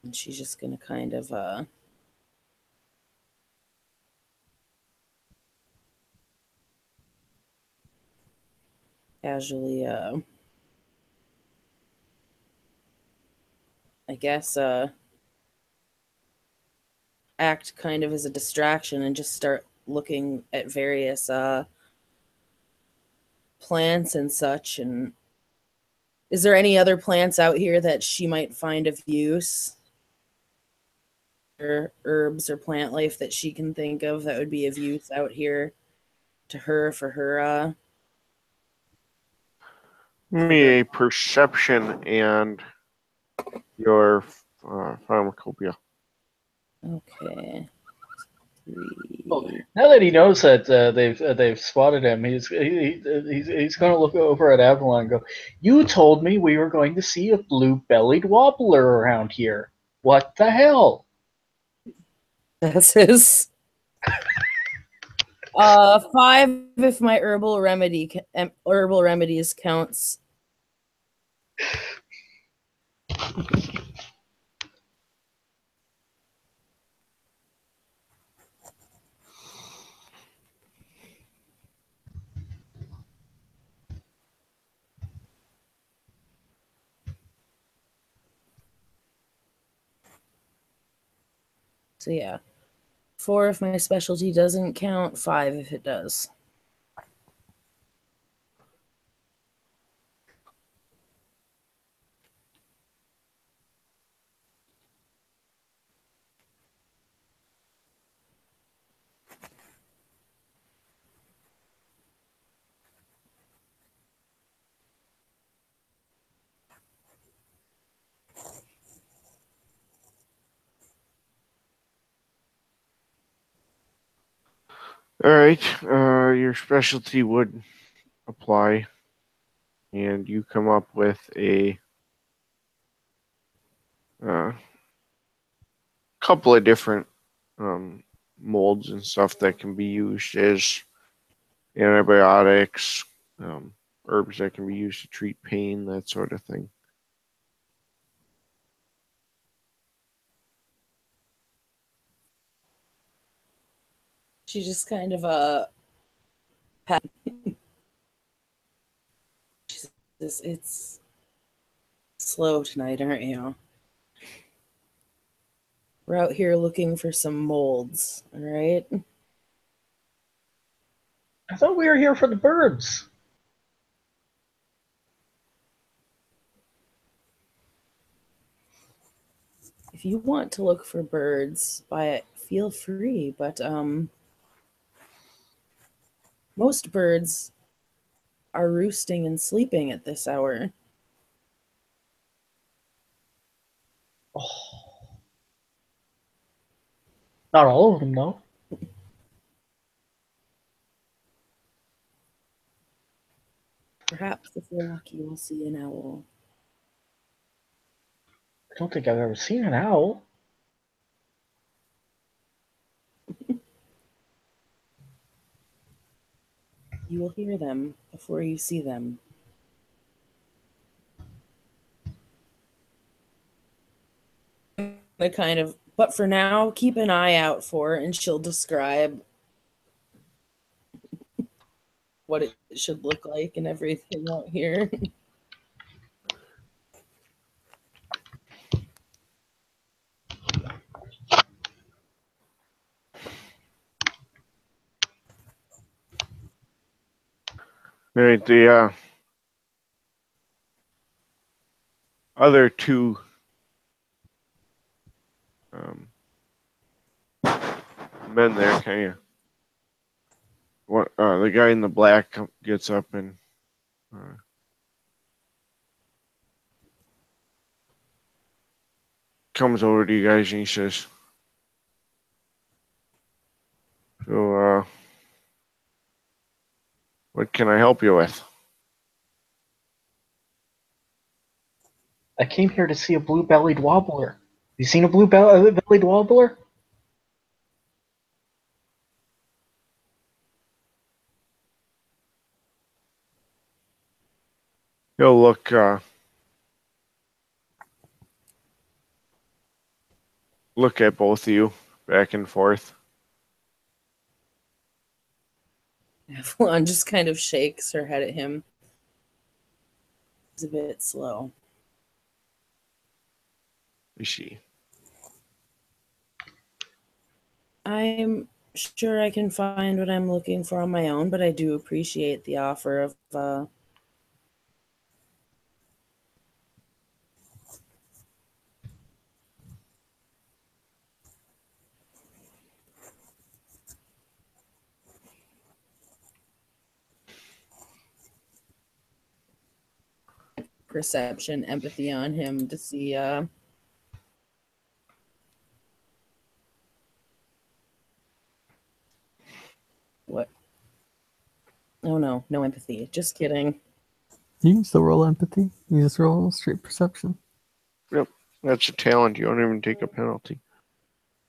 And she's just gonna kind of casually I guess act kind of as a distraction and just start looking at various plants and such. And is there any other plants out here that she might find of use, or herbs or plant life that she can think of that would be of use out here to her for her Give me a perception and your pharmacopoeia. Okay. 3. Well, now that he knows that they've spotted him, he's going to look over at Avalon and go, "You told me we were going to see a blue-bellied wobbler around here. What the hell?" That's his 5 if my herbal remedies counts. So yeah, 4 if my specialty doesn't count, 5 if it does. All right, your specialty would apply, and you come up with a couple of different molds and stuff that can be used as antibiotics, herbs that can be used to treat pain, that sort of thing. She just kind of it's slow tonight, aren't you? We're out here looking for some molds, all right? I thought we were here for the birds. If you want to look for birds, feel free, but most birds are roosting and sleeping at this hour. Oh. Not all of them, though. Perhaps if you're lucky, you'll see an owl. I don't think I've ever seen an owl. You will hear them before you see them. But for now, keep an eye out for, and she'll describe what it should look like and everything out here. Right, the other two men there kind of. The guy in the black gets up and comes over to you guys and he says, "So, what can I help you with?" I came here to see a blue-bellied warbler. You seen a blue-bellied warbler? He'll look at both of you back and forth. Avalon just kind of shakes her head at him. He's a bit slow. Is she? I'm sure I can find what I'm looking for on my own, but I do appreciate the offer of perception, empathy on him to see what. Oh no, no empathy. Just kidding. You can still roll empathy. You just roll straight perception. Yep, that's a talent. You don't even take a penalty.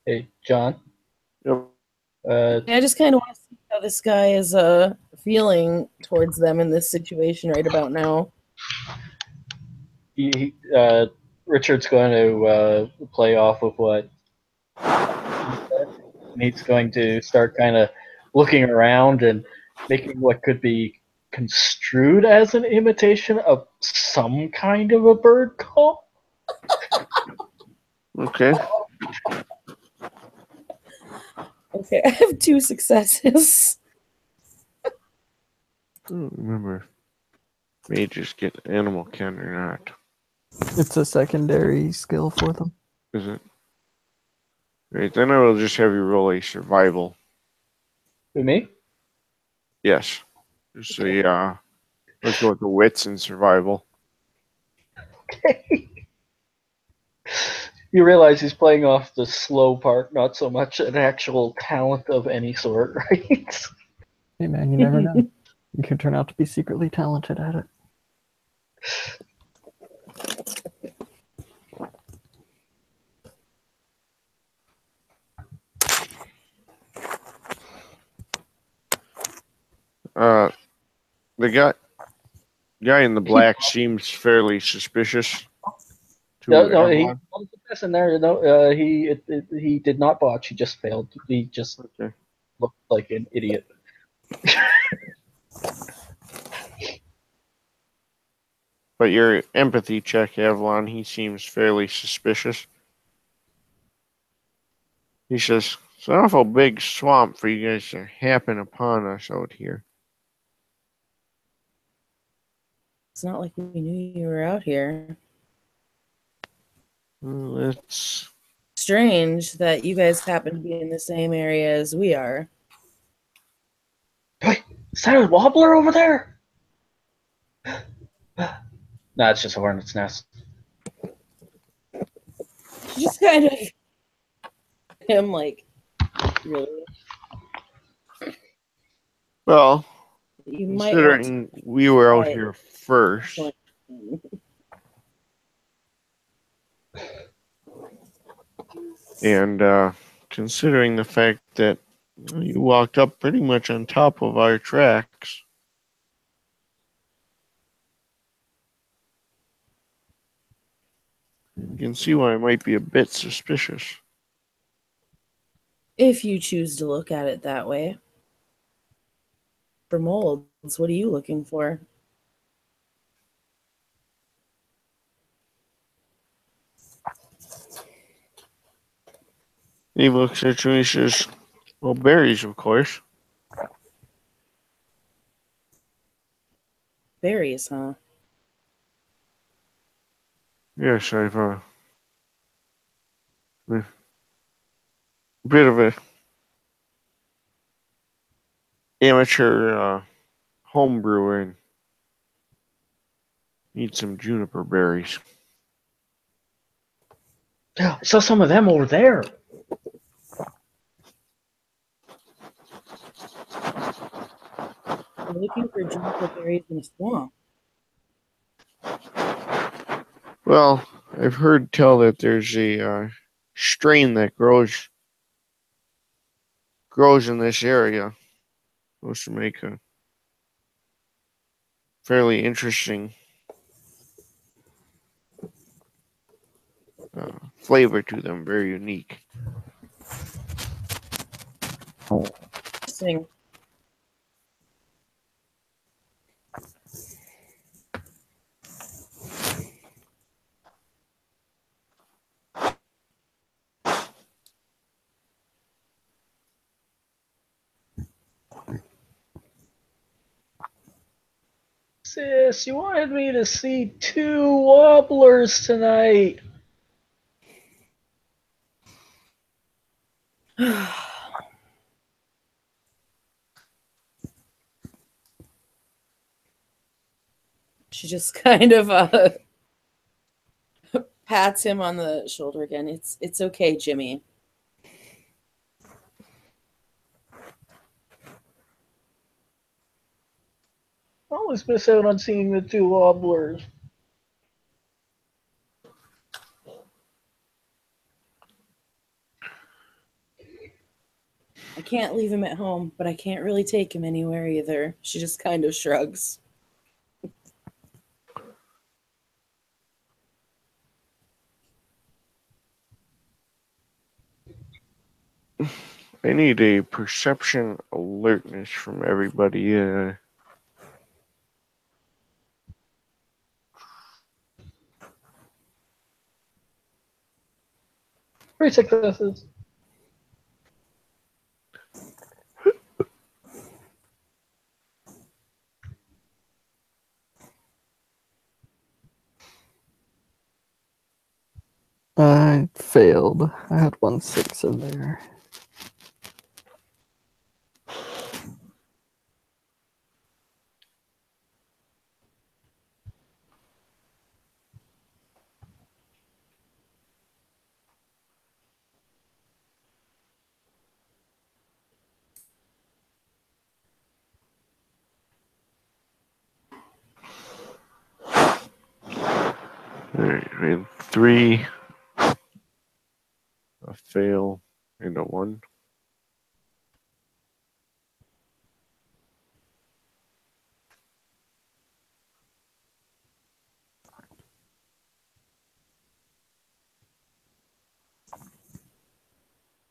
Hey, John. Yep. I just kind of want to see how this guy is feeling towards them in this situation right about now. Richard's going to play off of what he said. And he's going to start kind of looking around and making what could be construed as an imitation of some kind of a bird call. Okay. Okay, I have 2 successes. I don't remember if mages get animal ken or not. It's a secondary skill for them. Is it? Right, then I will just have you roll a survival. Who, me? Yes. So yeah, let's go with the wits and survival. Okay. You realize he's playing off the slow part, not so much an actual talent of any sort, right? Hey man, you never know. You could turn out to be secretly talented at it. The guy in the black seems fairly suspicious. No, he Avalon. was in there. No, he did not botch. He just failed. He just Okay. looked like an idiot. But your empathy check, Avalon, he seems fairly suspicious. He says, "It's an awful big swamp for you guys to happen upon us out here." It's not like we knew you were out here. Well, strange that you guys happen to be in the same area as we are. Wait, is that a wobbler over there? No, it's just a hornet's nest. She just kind of him like, really? Well, You might want to considering we were out try it. here first, and considering the fact that you walked up pretty much on top of our tracks, you can see why it might be a bit suspicious. If you choose to look at it that way. For molds, what are you looking for? He looks at you and he says, well, berries, of course. Berries, huh? Yes, I've a bit of a amateur home brewer and need some juniper berries. I saw some of them over there. I'm looking for juniper berries in a swamp. Well, I've heard tell that there's a strain that grows in this area. Supposed to make a fairly interesting flavor to them, very unique. Interesting. Sis, you wanted me to see 2 wobblers tonight. She just kind of pats him on the shoulder again. It's okay, Jimmy. I always miss out on seeing the 2 wobblers. I can't leave him at home, but I can't really take him anywhere either. She just kind of shrugs. I need a perception alertness from everybody. 3 successes. I failed. I had 1 6 in there. Alright, we had 3, a fail, and a 1.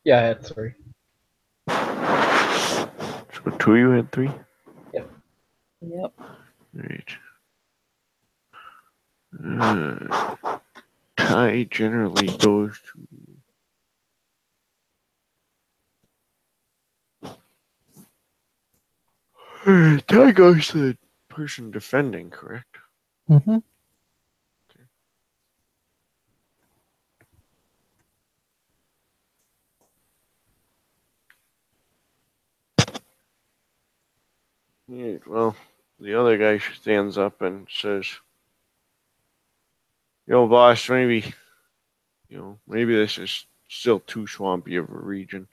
Yeah, I had 3. So 2 you had 3? Yep. Yep. Right. Tie generally goes to. Tie goes to the person defending, correct? Mm-hmm. Yeah, well, the other guy stands up and says, "Yo, boss, maybe this is still too swampy of a region.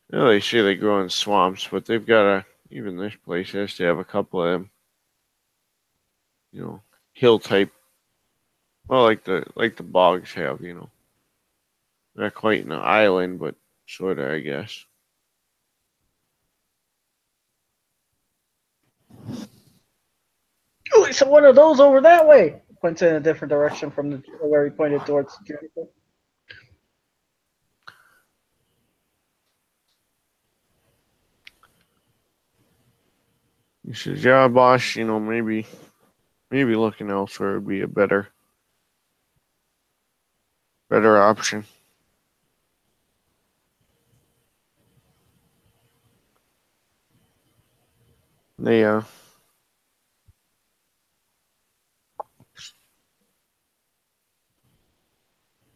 They say they grow in swamps, but they've got even this place has to have a couple of them, hill type, well, like the bogs have, Not quite an island, but sorta, I guess." Oh, so one of those over that way. Points in a different direction from where he pointed towards Juniper. He says, "Yeah, boss, maybe looking elsewhere would be a better option." They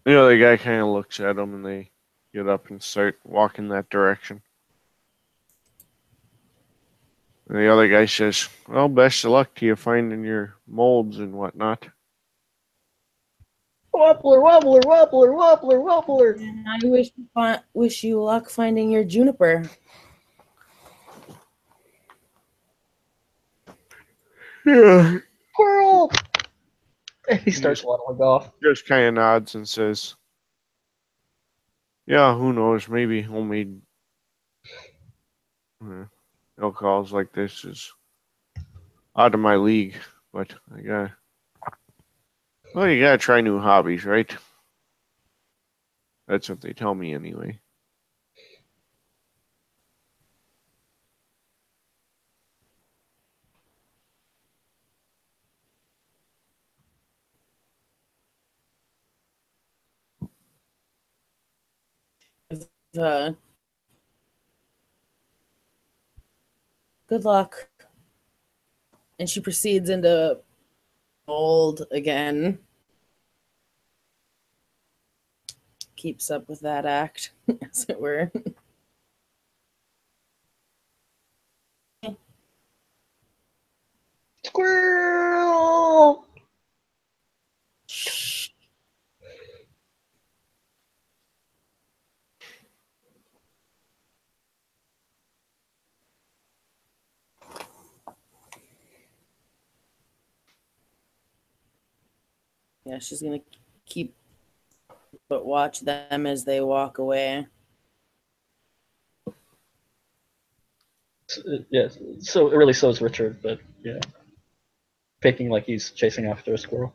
The other guy kind of looks at them and they get up and start walking that direction. And the other guy says, "Well, best of luck to you finding your molds and whatnot." Wobbler, wobbler, wobbler, wobbler, wobbler. And I wish you luck finding your juniper. Yeah. Squirrel! And he starts waddling off. Just kind of nods and says, "Yeah, who knows? Maybe homemade alcohols like this is out of my league, but you gotta try new hobbies, right?" That's what they tell me anyway. Uh, Good luck. And she proceeds into bold again. Keeps up with that act, as it were. Squirrel! Yeah, she's gonna keep but watch them as they walk away. Yes, so really so is Richard, but yeah. Faking like he's chasing after a squirrel.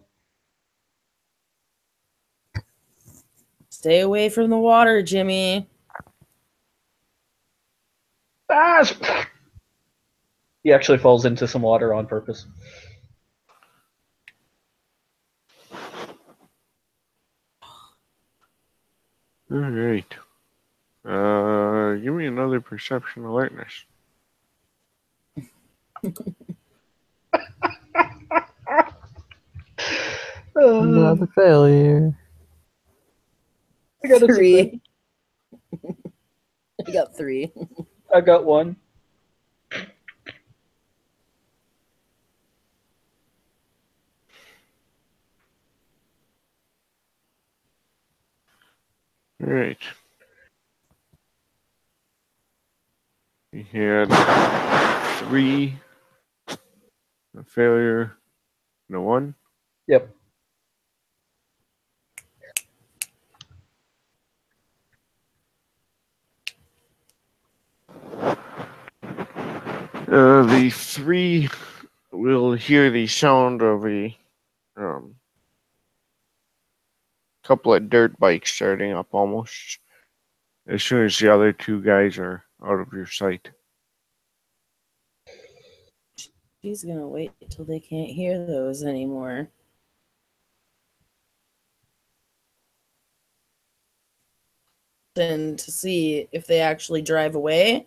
Stay away from the water, Jimmy. Ah! He actually falls into some water on purpose. All right. Give me another perception alertness. Another failure. I got a 3. I got 3. I got 1. All right. You had 3, a failure, and a 1. Yep. The 3 will hear the sound of a couple of dirt bikes starting up almost as soon as the other 2 guys are out of your sight. She's gonna wait till they can't hear those anymore. And to see if they actually drive away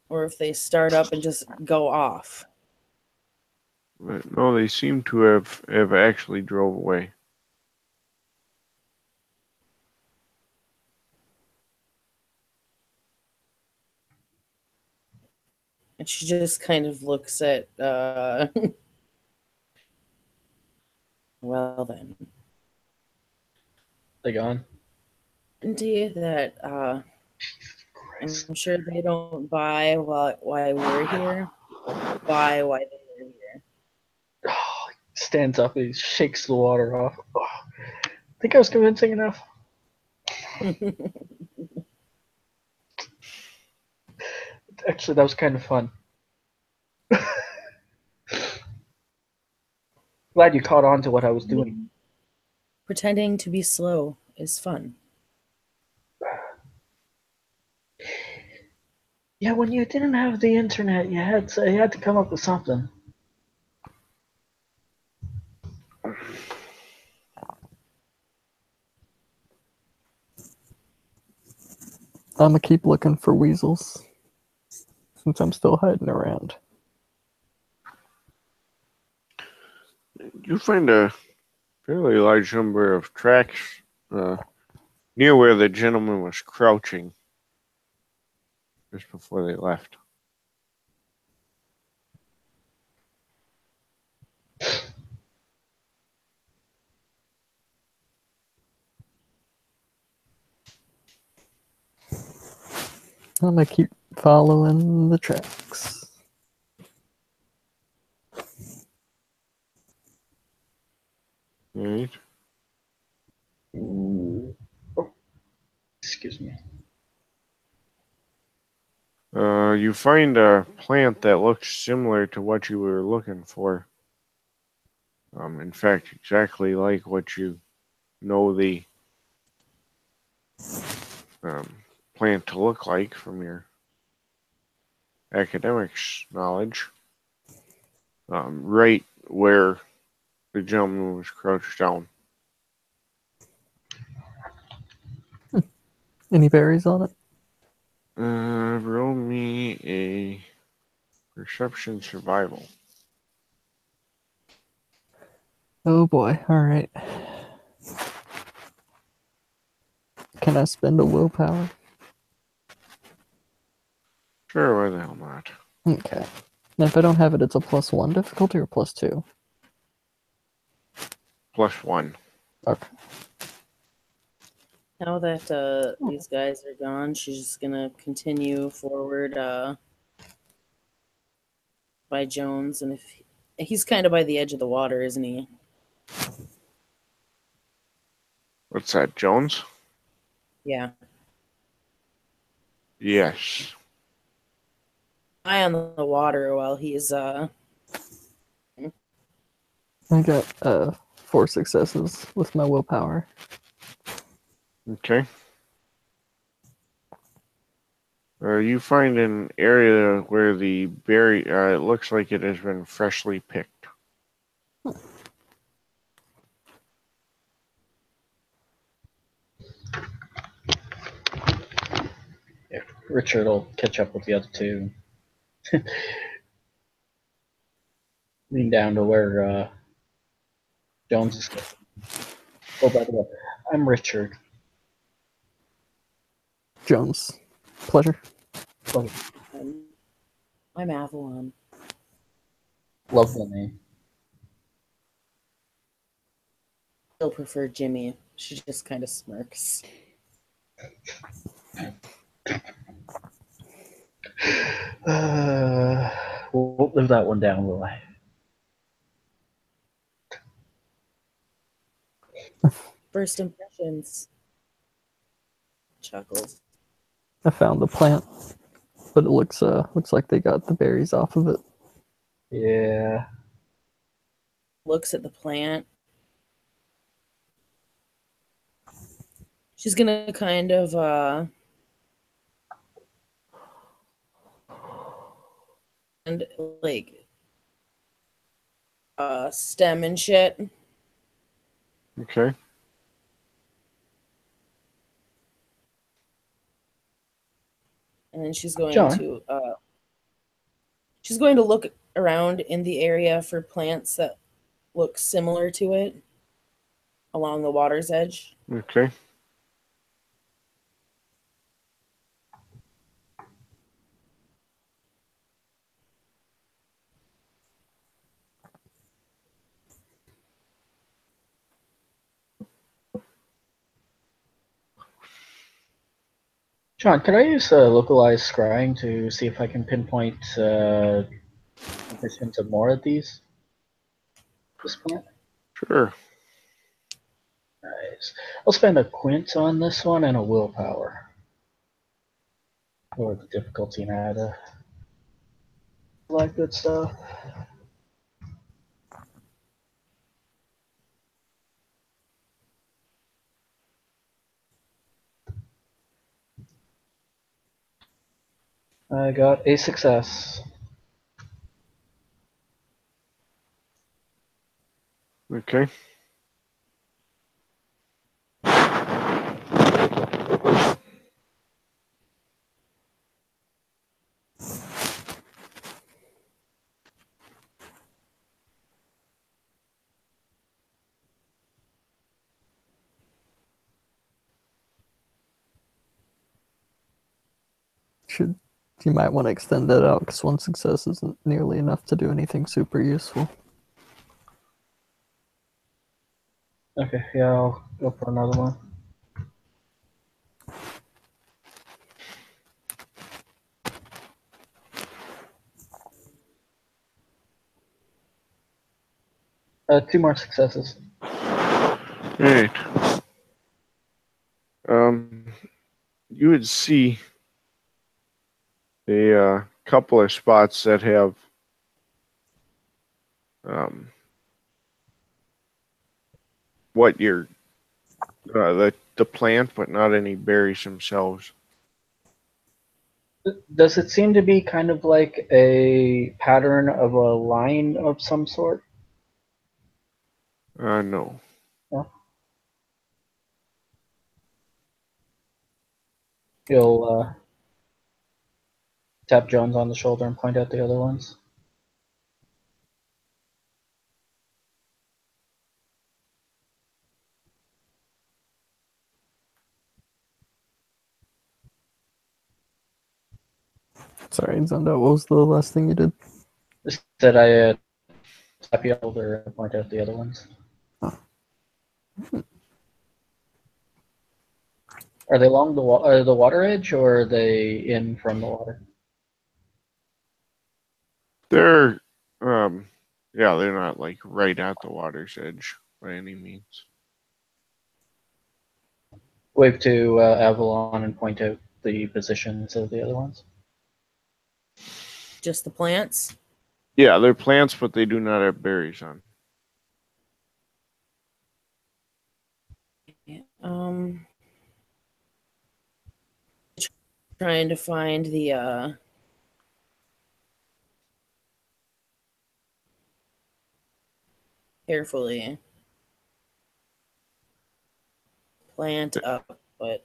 or if they start up and just go off. But no, they seem to have actually drove away. And she just kind of looks at, well then, They gone? that I'm sure they don't buy why we're here. Buy why they're here. Oh, he stands up, he shakes the water off. Oh, think I was convincing enough? Actually, that was kind of fun. Glad you caught on to what I was doing. Pretending to be slow is fun. Yeah, when you didn't have the internet, you had to come up with something. I'm gonna keep looking for weasels since I'm still hiding around. You find a fairly large number of tracks near where the gentleman was crouching just before they left. I'm gonna keep following the tracks. Right. Ooh. Oh, excuse me. You find a plant that looks similar to what you were looking for. In fact, exactly like what you know the plant to look like from your academics knowledge. Right where the gentleman was crouched down. Any berries on it? Roll me a perception survival. Oh boy, alright. Can I spend a willpower? Sure, why the hell not? Okay. Now if I don't have it, it's a +1 difficulty or +2? +1. Okay. Now that these guys are gone, she's just gonna continue forward by Jones, and if he's kind of by the edge of the water, isn't he? What's that, Jones? Yeah, Yes. eye on the water while he's I got 4 successes with my willpower. Okay. You find an area where the berry, it looks like it has been freshly picked. Yeah, Richard will catch up with the other two. Lean down to where Jones is. Oh, by the way, I'm Richard. Jones. Pleasure. I'm Avalon. Love the name. Still prefer Jimmy. She just kind of smirks. Won't live that one down, will I? First impressions. Chuckles. I found the plant, but it looks like they got the berries off of it. Yeah. Looks at the plant. She's gonna kind of and like stem and shit. Okay. And then she's going John? to look around in the area for plants that look similar to it along the water's edge. Okay. John, could I use localized scrying to see if I can pinpoint conditions of more of this plant? Sure. Nice. I'll spend a quint on this one and a willpower. Or the difficulty matter. All that good stuff. I got a success. Okay. You might want to extend that out because one success isn't nearly enough to do anything super useful. Okay, yeah, I'll go for another one. Two more successes. Alright. You would see a couple of spots that have what you're the plant, but not any berries themselves. Does it seem to be kind of like a pattern of a line of some sort? No. No? You'll tap Jones on the shoulder and point out the other ones. Sorry, Zonda, what was the last thing you did? Just that I tap your shoulder and point out the other ones. Oh. Are they along the water edge, or are they in from the water? They're yeah, they're not like right at the water's edge by any means. Wave to Avalon and point out the positions of the other ones. Just the plants? Yeah, they're plants, but they do not have berries on. Yeah. Trying to find the carefully plant up, but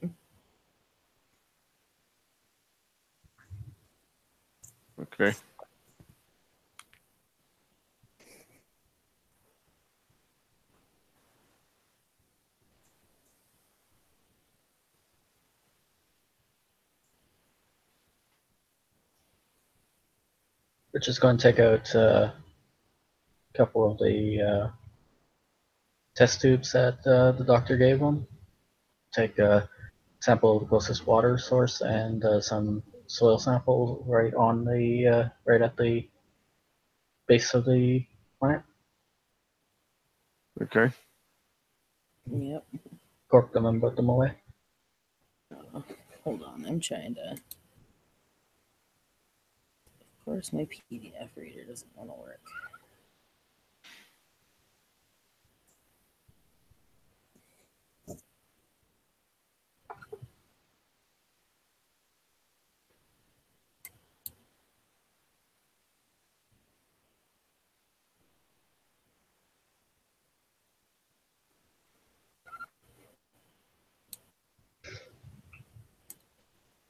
Okay. We're just going to take out a couple of the test tubes that the doctor gave him. Take a sample of the closest water source and some soil sample right on the right at the base of the plant. Okay. yep. Cork them and put them away. Hold on, I'm trying to. Of course, my PDF reader doesn't want to work.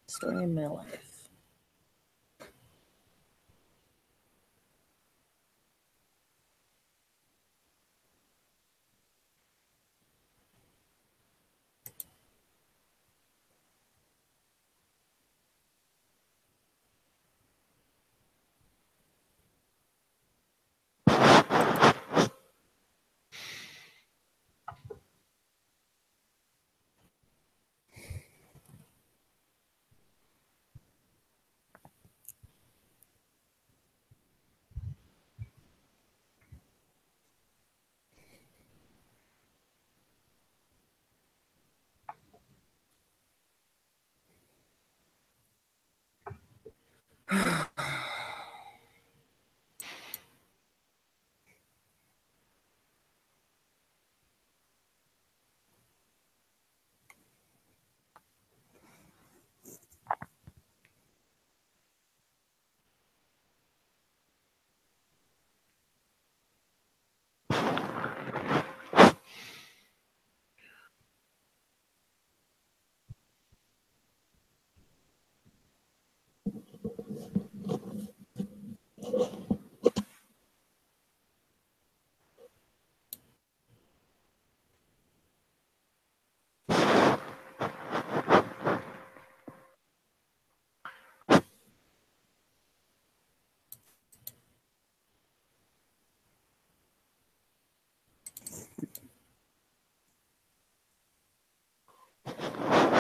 Story of my life.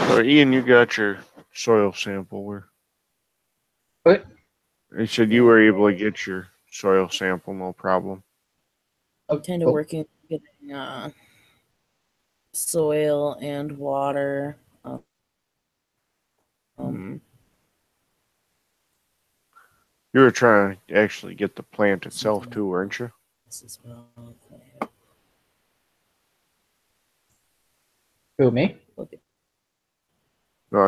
So, Ian, you got your soil sample. What? I said you were able to get your soil sample, no problem. I'm kind of working on getting soil and water. You were trying to actually get the plant itself too, weren't you? This as well. Who, me? Okay. No,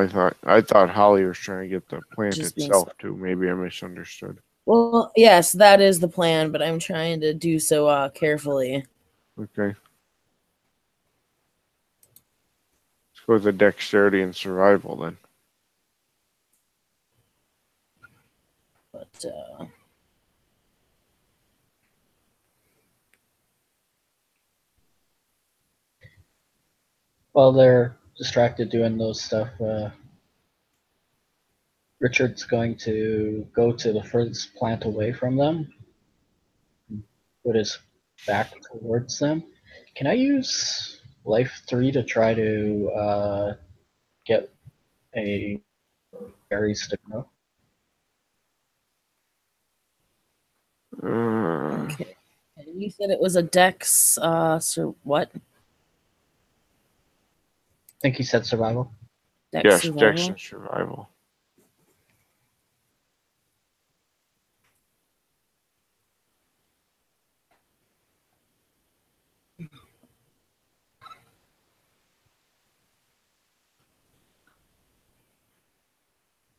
I thought Holly was trying to get the plant Just being itself too. Maybe I misunderstood. Well, yes, that is the plan, but I'm trying to do so carefully. Okay. Let's go with the dexterity and survival then. But While they're distracted doing those stuff, Richard's going to go to the furthest plant away from them, put his back towards them. Can I use Life 3 to try to get a berries to grow? okay. And you said it was a dex, what? I think he said survival. Dex yes, survival? dex and survival.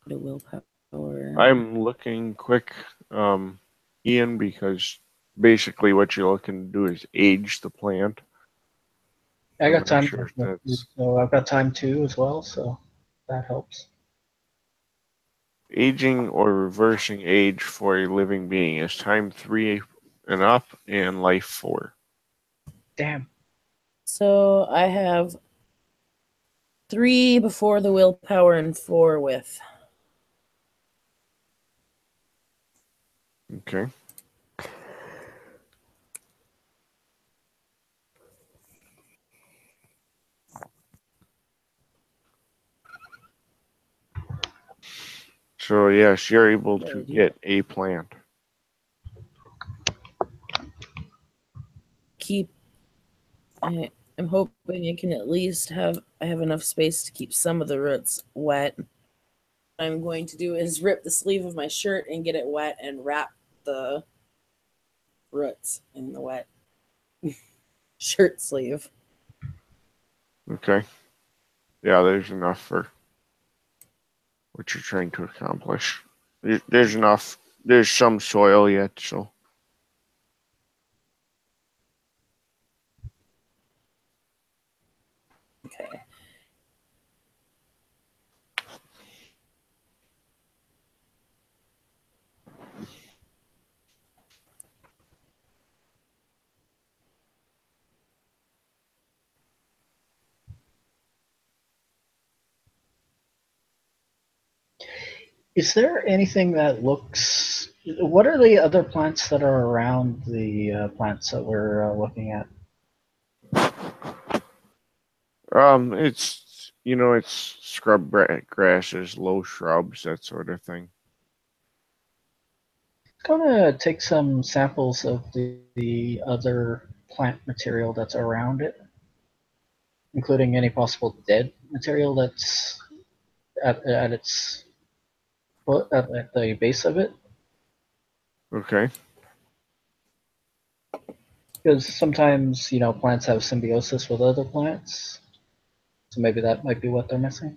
The willpower. I'm looking quick, Ian, because basically what you're looking to do is age the plant. I got I'm not time, sure if that's so I've got time 2 as well, so that helps. aging or reversing age for a living being is time 3 and up and life 4. Damn. So I have 3 before the willpower and 4 with. Okay. So yes, you're able to get a plant. I'm hoping I can at least have enough space to keep some of the roots wet. What I'm going to do is rip the sleeve of my shirt and get it wet and wrap the roots in the wet shirt sleeve. Okay. Yeah, there's enough for what you're trying to accomplish. There's enough. There's some soil yet, so. Okay. Is there anything that looks? What are the other plants that are around the plants that we're looking at? It's it's scrub grasses, low shrubs, that sort of thing. I'm gonna take some samples of the other plant material that's around it, including any possible dead material that's at its Well, at the base of it, Okay. because sometimes plants have symbiosis with other plants, so maybe that might be what they're missing.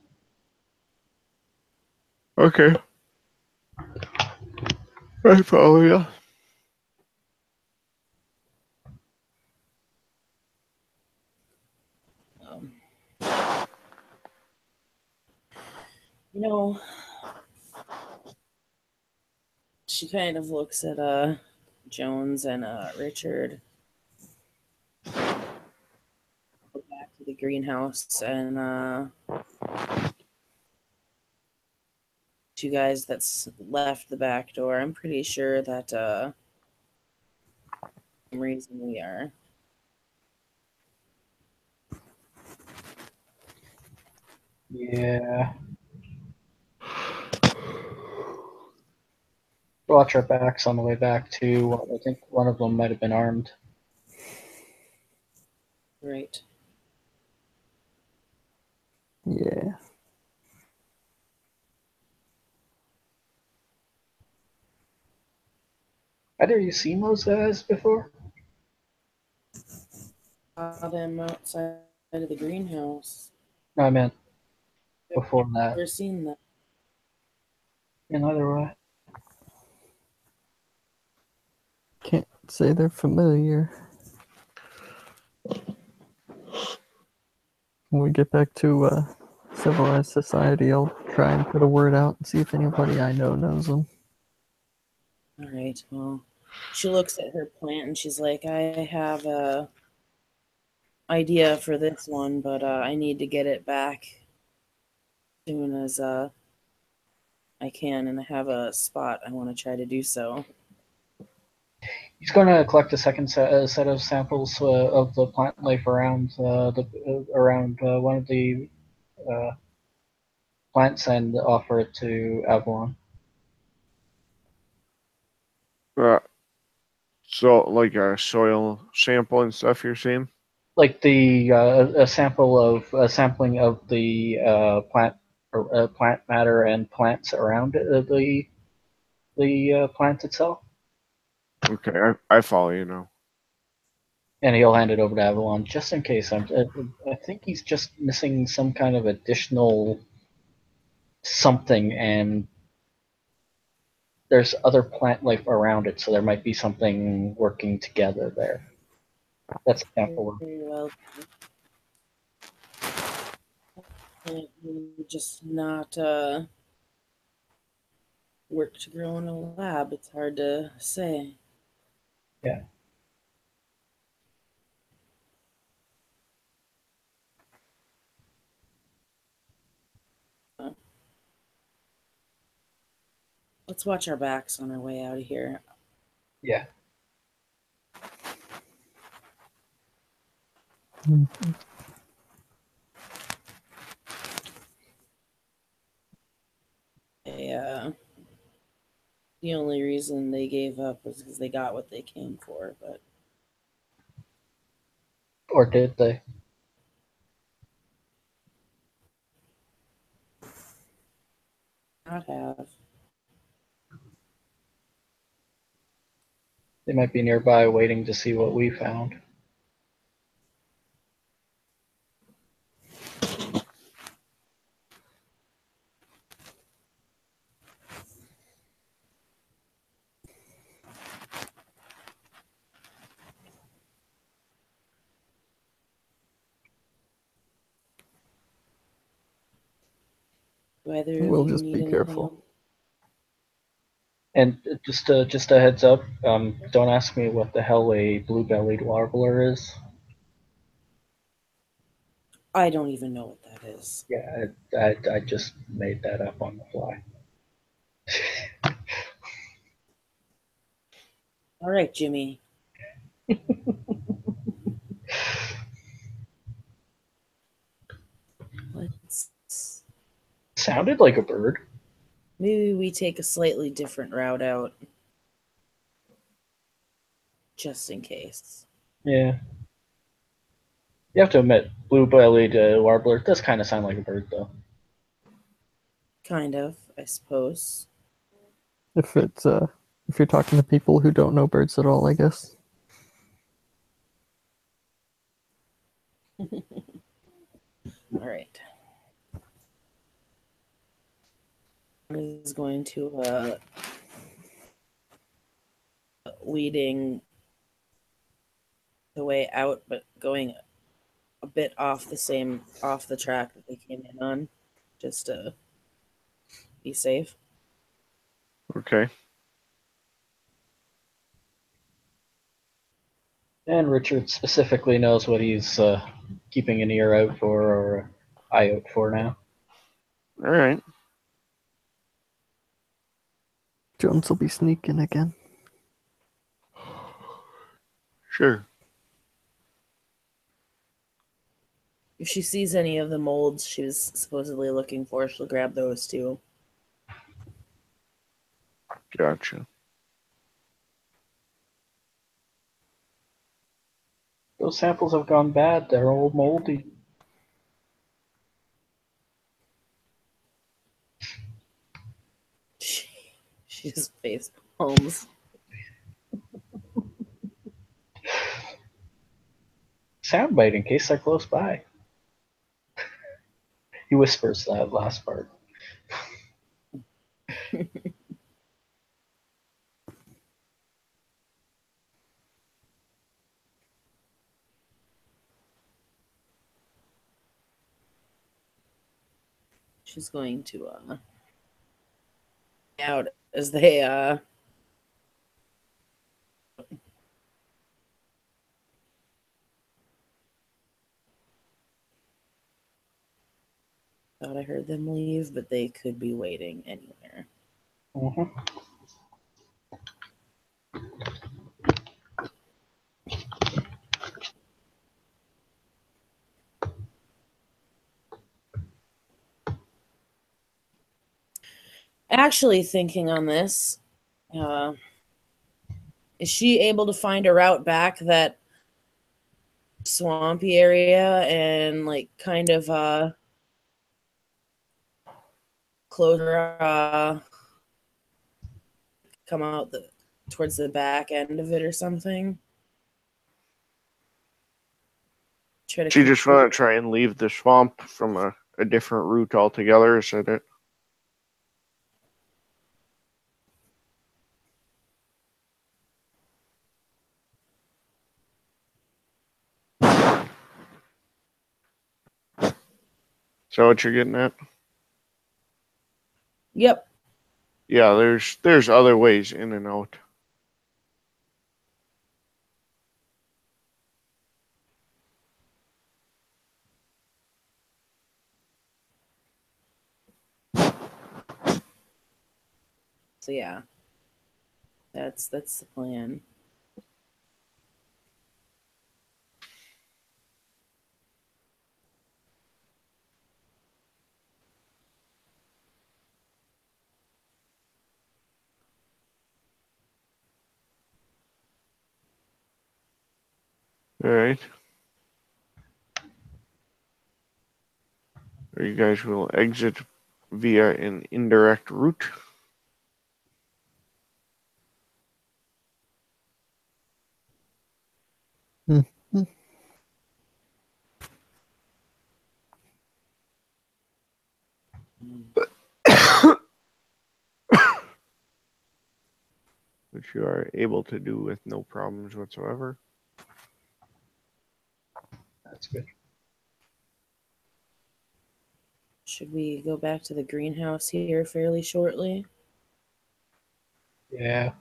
Okay. I follow you. Um, you know, she kind of looks at Jones and Richard. Go back to the greenhouse and two guys that's left the back door. I'm pretty sure that the reason we are. Yeah. Watch our backs on the way back too. I think one of them might have been armed. Right. Yeah. Either you seen those guys before? Saw them outside of the greenhouse. No, I meant before that. Never seen them. In either way. Can't say they're familiar. When we get back to civilized society, I'll try and put a word out and see if anybody I know knows them. All right. Well, she looks at her plant and she's like, "I have a idea for this one, but I need to get it back as soon as I can, and I have a spot I want to try to do so." He's going to collect a second set of samples of the plant life around one of the uh, plants and offer it to Avalon. So like a soil sample and stuff you're saying? Like the a sampling of the plant or plant matter and plants around the plant itself, Okay, I follow you now. and he'll hand it over to Avalon just in case. I think he's just missing some kind of additional something, and there's other plant life around it, so there might be something working together there. That's a sample. Very well. It would just not work to grow in a lab. It's hard to say. Yeah. Let's watch our backs on our way out of here. Yeah. The only reason they gave up was because they got what they came for, but Or did they? not have. They might be nearby waiting to see what we found. Do either of We'll you just need be anything careful. else? And just a heads up, don't ask me what the hell a blue-bellied warbler is. I don't even know what that is. Yeah, I just made that up on the fly. All right, Jimmy. Let's Sounded like a bird. maybe we take a slightly different route out, just in case. Yeah. You have to admit, blue-bellied warbler does kind of sound like a bird, though. Kind of, I suppose. If it's if you're talking to people who don't know birds at all, I guess. All right. Is going to leading the way out, but going a bit off the track that they came in on, just to be safe. Okay. And Richard specifically knows what he's keeping an ear out for or eye out for now. All right. Jones will be sneaking again. Sure. If she sees any of the molds she was supposedly looking for, she'll grab those too. Gotcha. Those samples have gone bad. They're all moldy. She just face palms. Soundbite in case they're close by. He whispers that last part. She's going to out as they thought I heard them leave, but they could be waiting anywhere. Mm-hmm. Actually, thinking on this, is she able to find a route back that swampy area and like kind of closer come out towards the back end of it or something? Try to So you just want to try and leave the swamp from a different route altogether, is that it? So what you're getting at? Yep. Yeah, there's other ways in and out. So yeah, that's the plan. All right. Or you guys will exit via an indirect route. Mm-hmm. Which you are able to do with no problems whatsoever. That's good. Should we go back to the greenhouse here fairly shortly? Yeah.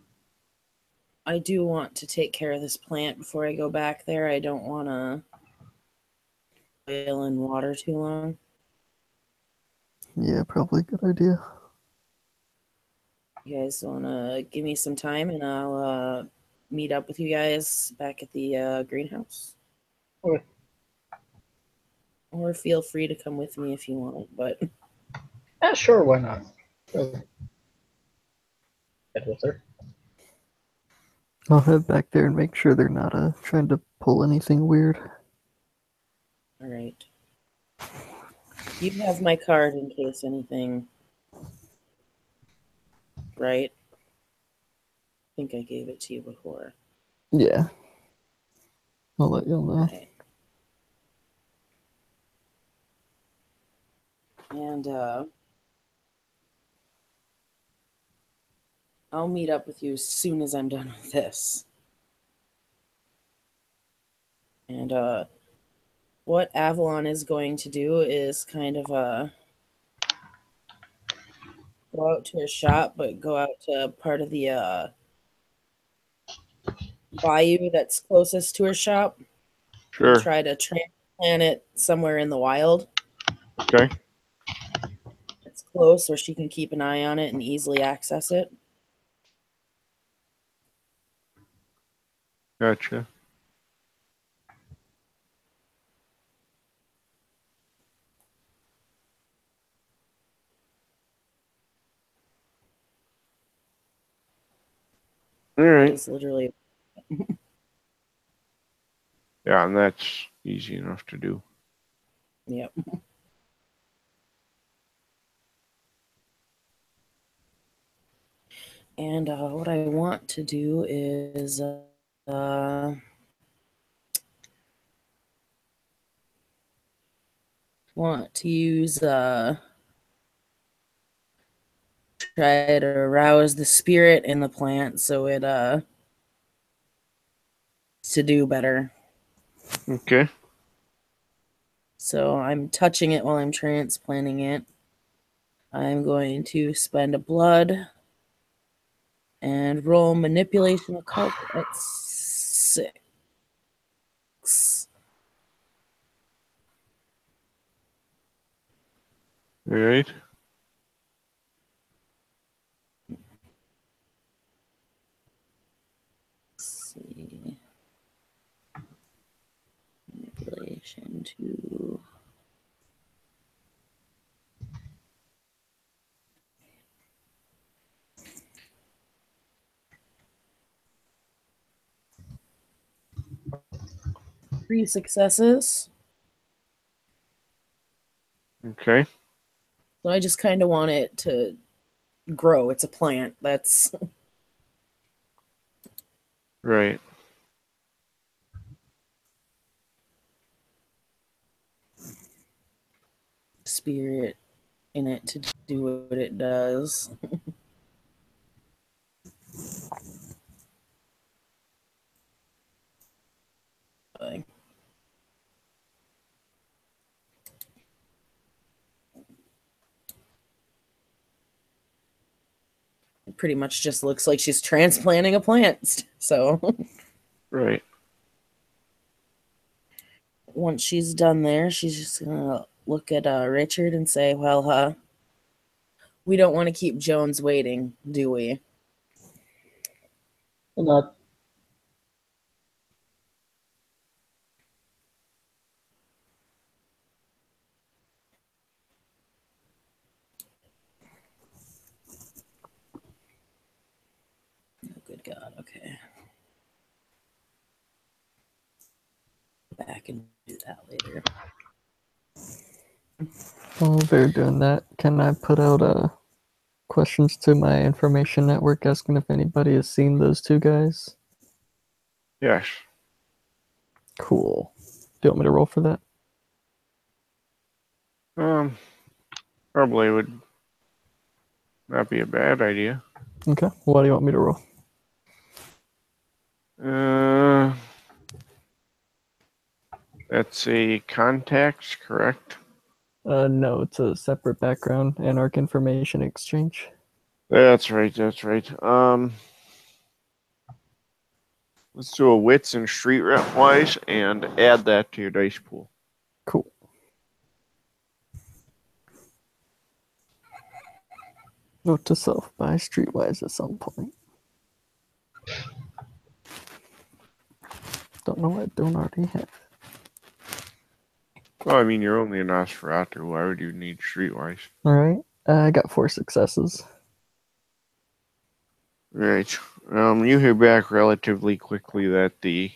I do want to take care of this plant before I go back there. I don't want to boil in water too long. Yeah, probably a good idea. You guys want to give me some time and I'll meet up with you guys back at the greenhouse? Okay. Or feel free to come with me if you want, but Yeah, sure, why not? Head with her. I'll head back there and make sure they're not trying to pull anything weird. all right. You have my card in case anything, right? think I gave it to you before. Yeah. I'll let you know. Okay. And I'll meet up with you as soon as I'm done with this. And what Avalon is going to do is kind of go out to her shop, but go out to part of the bayou that's closest to her shop and Sure. try to transplant it somewhere in the wild. Okay. It's close where she can keep an eye on it and easily access it. Gotcha. All right. It's literally Yeah, and that's easy enough to do. yep. And what I want to do is want to use try to arouse the spirit in the plant so it to do better. Okay. So I'm touching it while I'm transplanting it. I'm going to spend a blood and roll manipulation occult at 6. All right. Let's see. Manipulation 2. Three successes. Okay. So I just kind of want it to grow. It's a plant. That's Right. spirit in it to do what it does. It pretty much just looks like she's transplanting a plant. So Right. once she's done there, she's just gonna look at Richard and say, "Well, we don't want to keep Jones waiting, do we?" Not Oh, good God. Okay. Back and do that later. While they're doing that, can I put out questions to my information network asking if anybody has seen those two guys? Yes. Cool. Do you want me to roll for that? Probably would not be a bad idea. Okay. What do you want me to roll? That's a contacts, correct? No, it's a separate background, Anarch Information Exchange. That's right. That's right. Let's do a wits and street rep wise and add that to your dice pool. Cool. Note to self, buy Streetwise at some point. Don't know why I don't already have. Well, I mean, you're only a Nosferatu. Why would you need streetwise? All right. I got 4 successes. Right. You hear back relatively quickly that the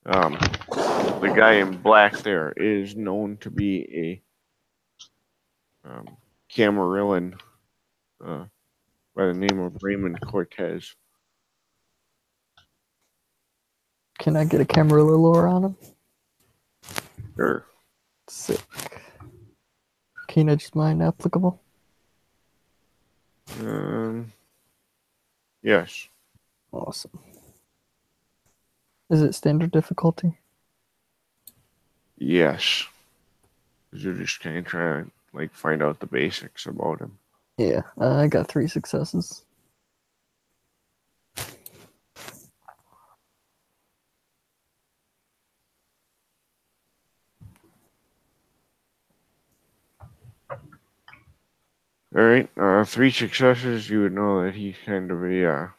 guy in black there is known to be a Camarillan by the name of Raymond Cortez. Can I get a Camarilla lore on him? Sure. Sick. Keen Edge Mine applicable? Yes. Awesome. Is it standard difficulty? Yes. 'Cause you're just kind of trying to like find out the basics about him. Yeah, I got 3 successes. All right. 3 successes. You would know that he's kind of a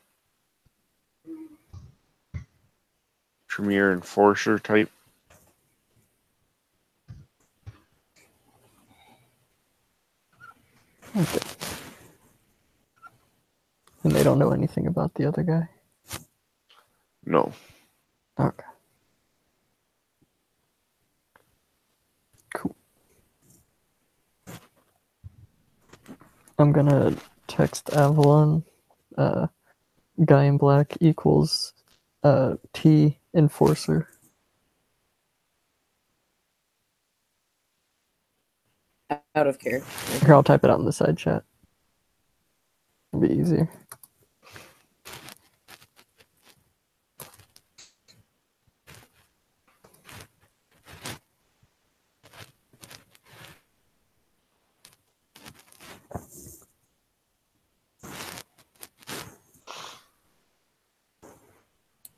Premier Enforcer type. Okay. And they don't know anything about the other guy? No. Okay. Cool. I'm gonna text Avalon. Guy in black equals T Enforcer. Out of character. Here, I'll type it out in the side chat. It'll be easier.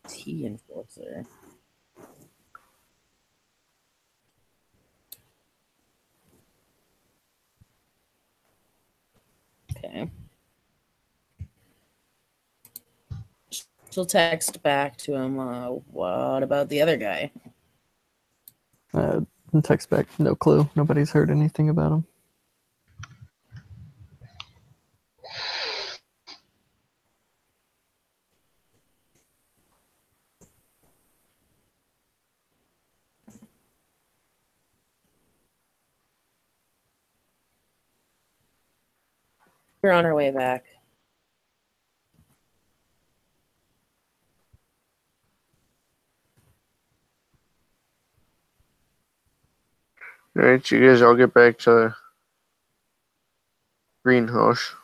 T Enforcer. Okay. She'll text back to him, what about the other guy? And text back, no clue. Nobody's heard anything about him. We're on our way back. All right, you guys all get back to the greenhouse.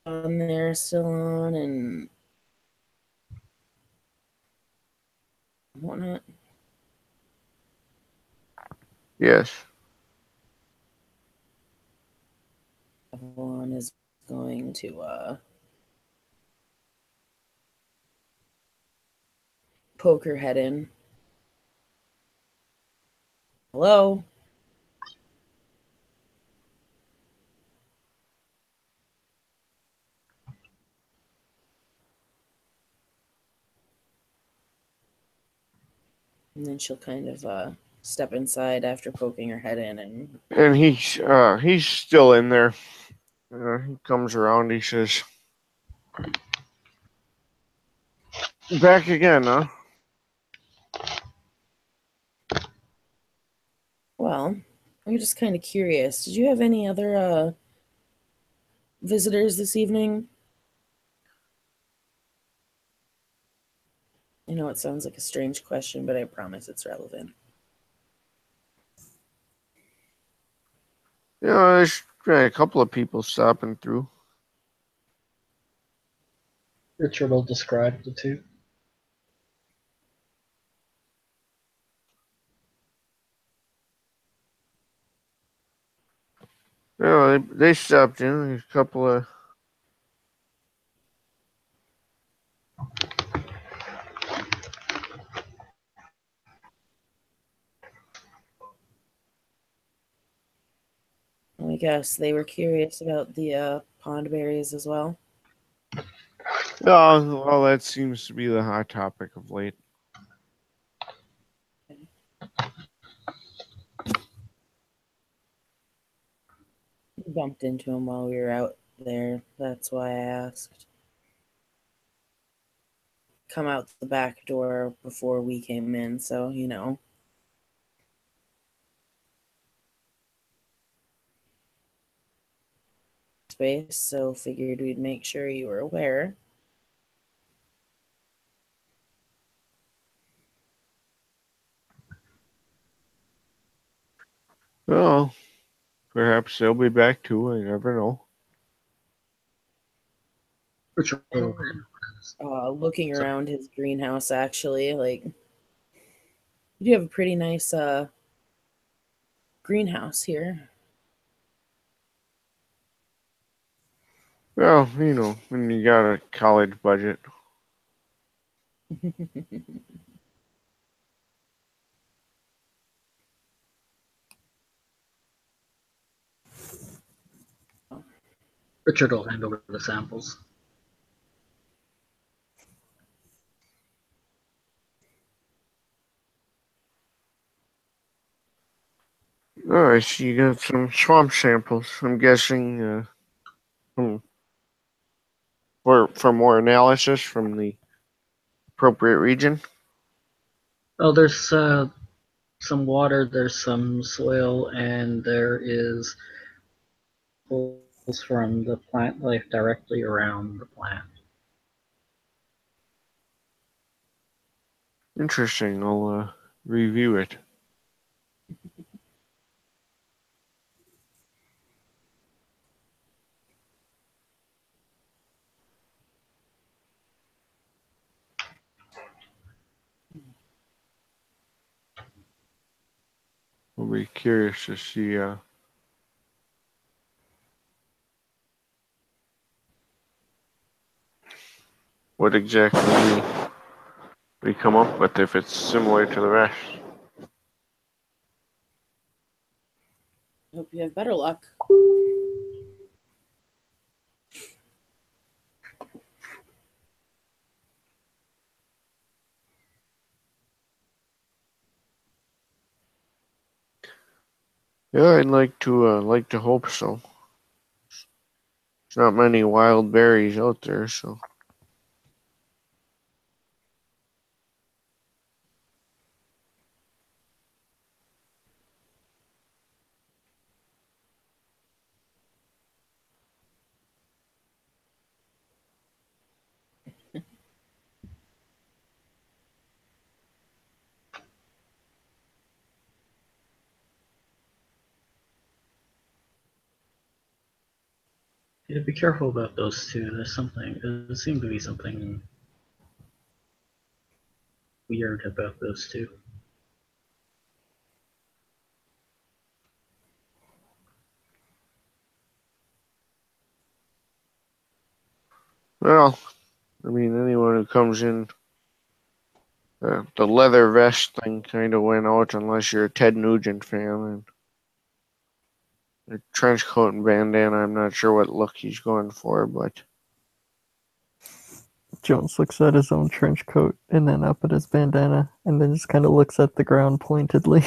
On there, still on, and whatnot. Yes. Avalon is going to poke her head in. Hello? And then she'll kind of step inside after poking her head in, and He's still in there. He comes around. He says, "Back again, huh?" well, I'm just kind of curious. Did you have any other visitors this evening? I know it sounds like a strange question, but I promise it's relevant. There's a couple of people stopping through. Richard will describe the two. They stopped in. There's a couple of I guess they were curious about the pond berries as well. well, that seems to be the hot topic of late. We bumped into him while we were out there. That's why I asked. Come out the back door before we came in, so. space, so figured we'd make sure you were aware. Well, perhaps they'll be back too. I never know. Which Looking around his greenhouse, actually, like, you do have a pretty nice greenhouse here. Well, when you got a college budget. Richard will hand over the samples. Oh, I see you got some swamp samples. I'm guessing for more analysis from the appropriate region. Oh, there's some water, there's some soil, and there is samples from the plant life directly around the plant. Interesting. I'll review it. I'll be curious to see what exactly we come up with, if it's similar to the rest. Hope you have better luck. Yeah, I'd like to hope so. There's not many wild berries out there, so. Yeah, be careful about those two. There seemed to be something weird about those two. Well, I mean, anyone who comes in, the leather vest thing kind of went out, unless you're a Ted Nugent fan. And the trench coat and bandana, I'm not sure what look he's going for, but Jones looks at his own trench coat and then up at his bandana and then just kind of looks at the ground pointedly.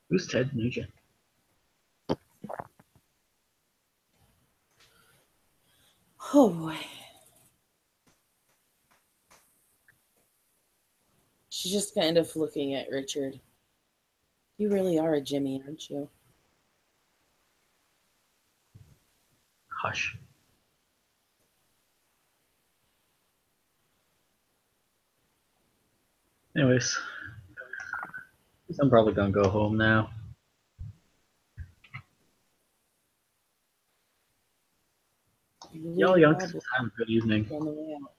Who's Ted Nugent? Oh boy. She's just kind of looking at Richard. You really are a Jimmy, aren't you? Hush. Anyways, I'm probably gonna go home now. Y'all youngsters have a good evening. On the way out.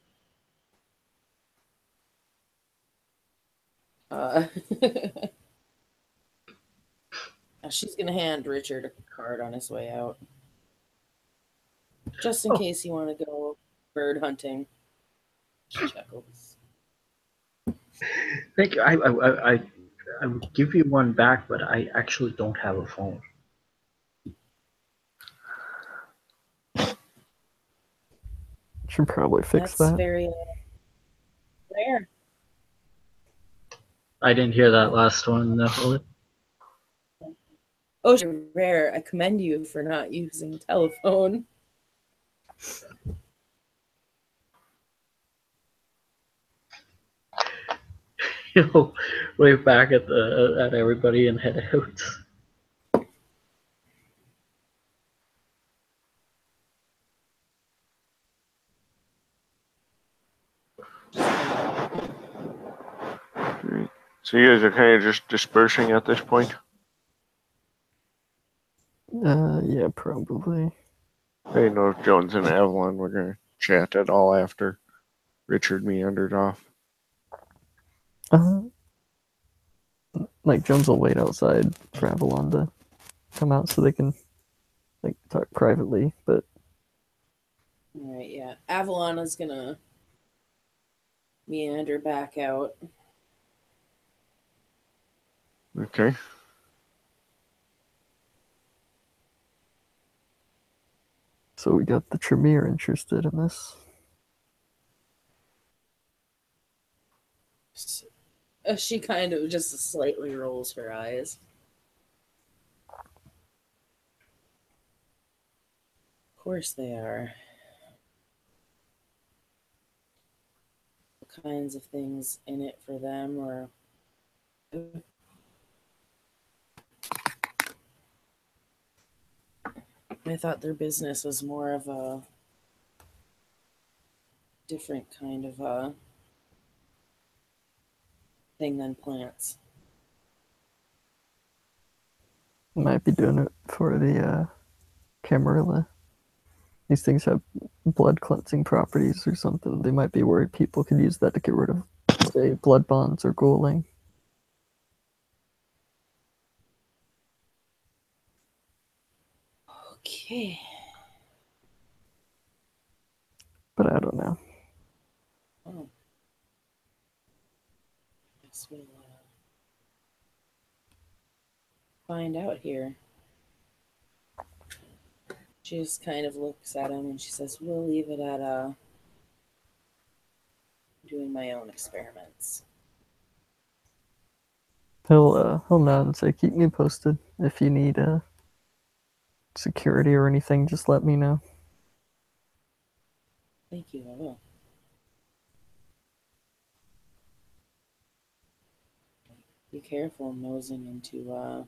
Now she's gonna hand Richard a card on his way out, just in case you want to go bird hunting. She chuckles. Thank you. I would give you one back, but I actually don't have a phone. Should probably fix That's that. very rare. I didn't hear that last one, Ollie. Oh, you're rare. I commend you for not using telephone. He'll wave back at everybody and head out. Right. So you guys are kind of just dispersing at this point? Yeah, probably. I didn't know if Jones and Avalon were going to chat at all after Richard meandered off. Like Jones will wait outside for Avalon to come out so they can like talk privately, but All right, yeah. Avalon is gonna meander back out. Okay. so we got the Tremere interested in this. She kind of just slightly rolls her eyes. Of course they are. What kinds of things in it for them, or I thought their business was more of a different kind of thing than plants. Might be doing it for the Camarilla. These things have blood cleansing properties or something. They might be worried people could use that to get rid of, say, blood bonds or ghouling. Okay. But I don't know. Oh. Guess we'll find out here. She just kind of looks at him and she says, "We'll leave it at doing my own experiments." He'll nod and say, "Keep me posted. If you need security or anything, just let me know." Thank you, I will. Be careful nosing into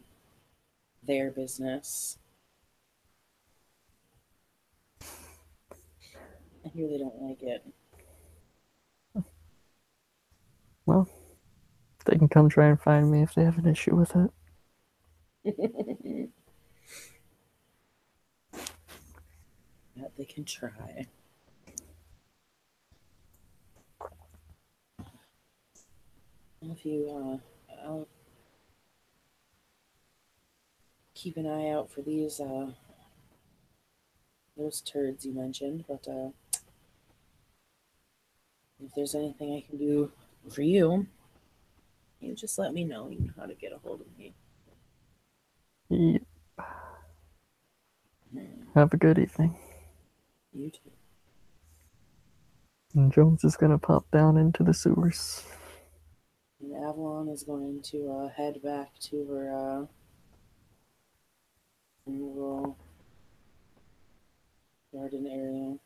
their business. I hear they don't like it. Well, they can come try and find me if they have an issue with it. That they can try. If you, I'll keep an eye out for these, those turds you mentioned, but, if there's anything I can do for you, you just let me know. You know how to get a hold of me. Yep. Have a good evening. You too. And Jones is gonna pop down into the sewers. And Avalon is going to head back to her little garden area.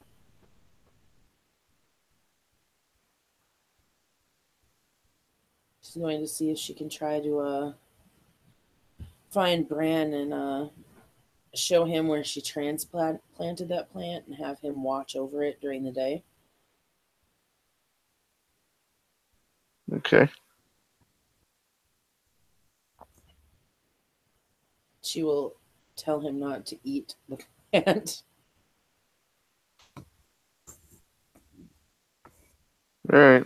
She's going to see if she can try to find Bran and show him where she transplanted that plant and have him watch over it during the day. Okay. She will tell him not to eat the plant. All right.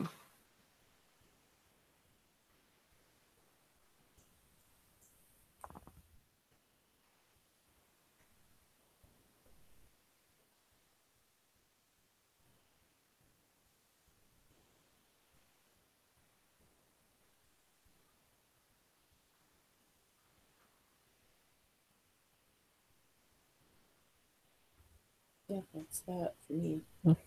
Yeah, that's that for me. All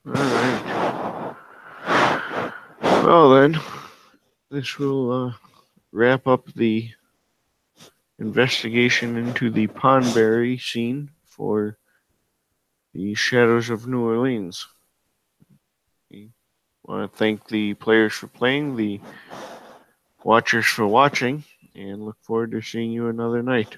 right. Well then, this will wrap up the investigation into the Pondberry scene for the Shadows of New Orleans. We want to thank the players for playing, the watchers for watching, and look forward to seeing you another night.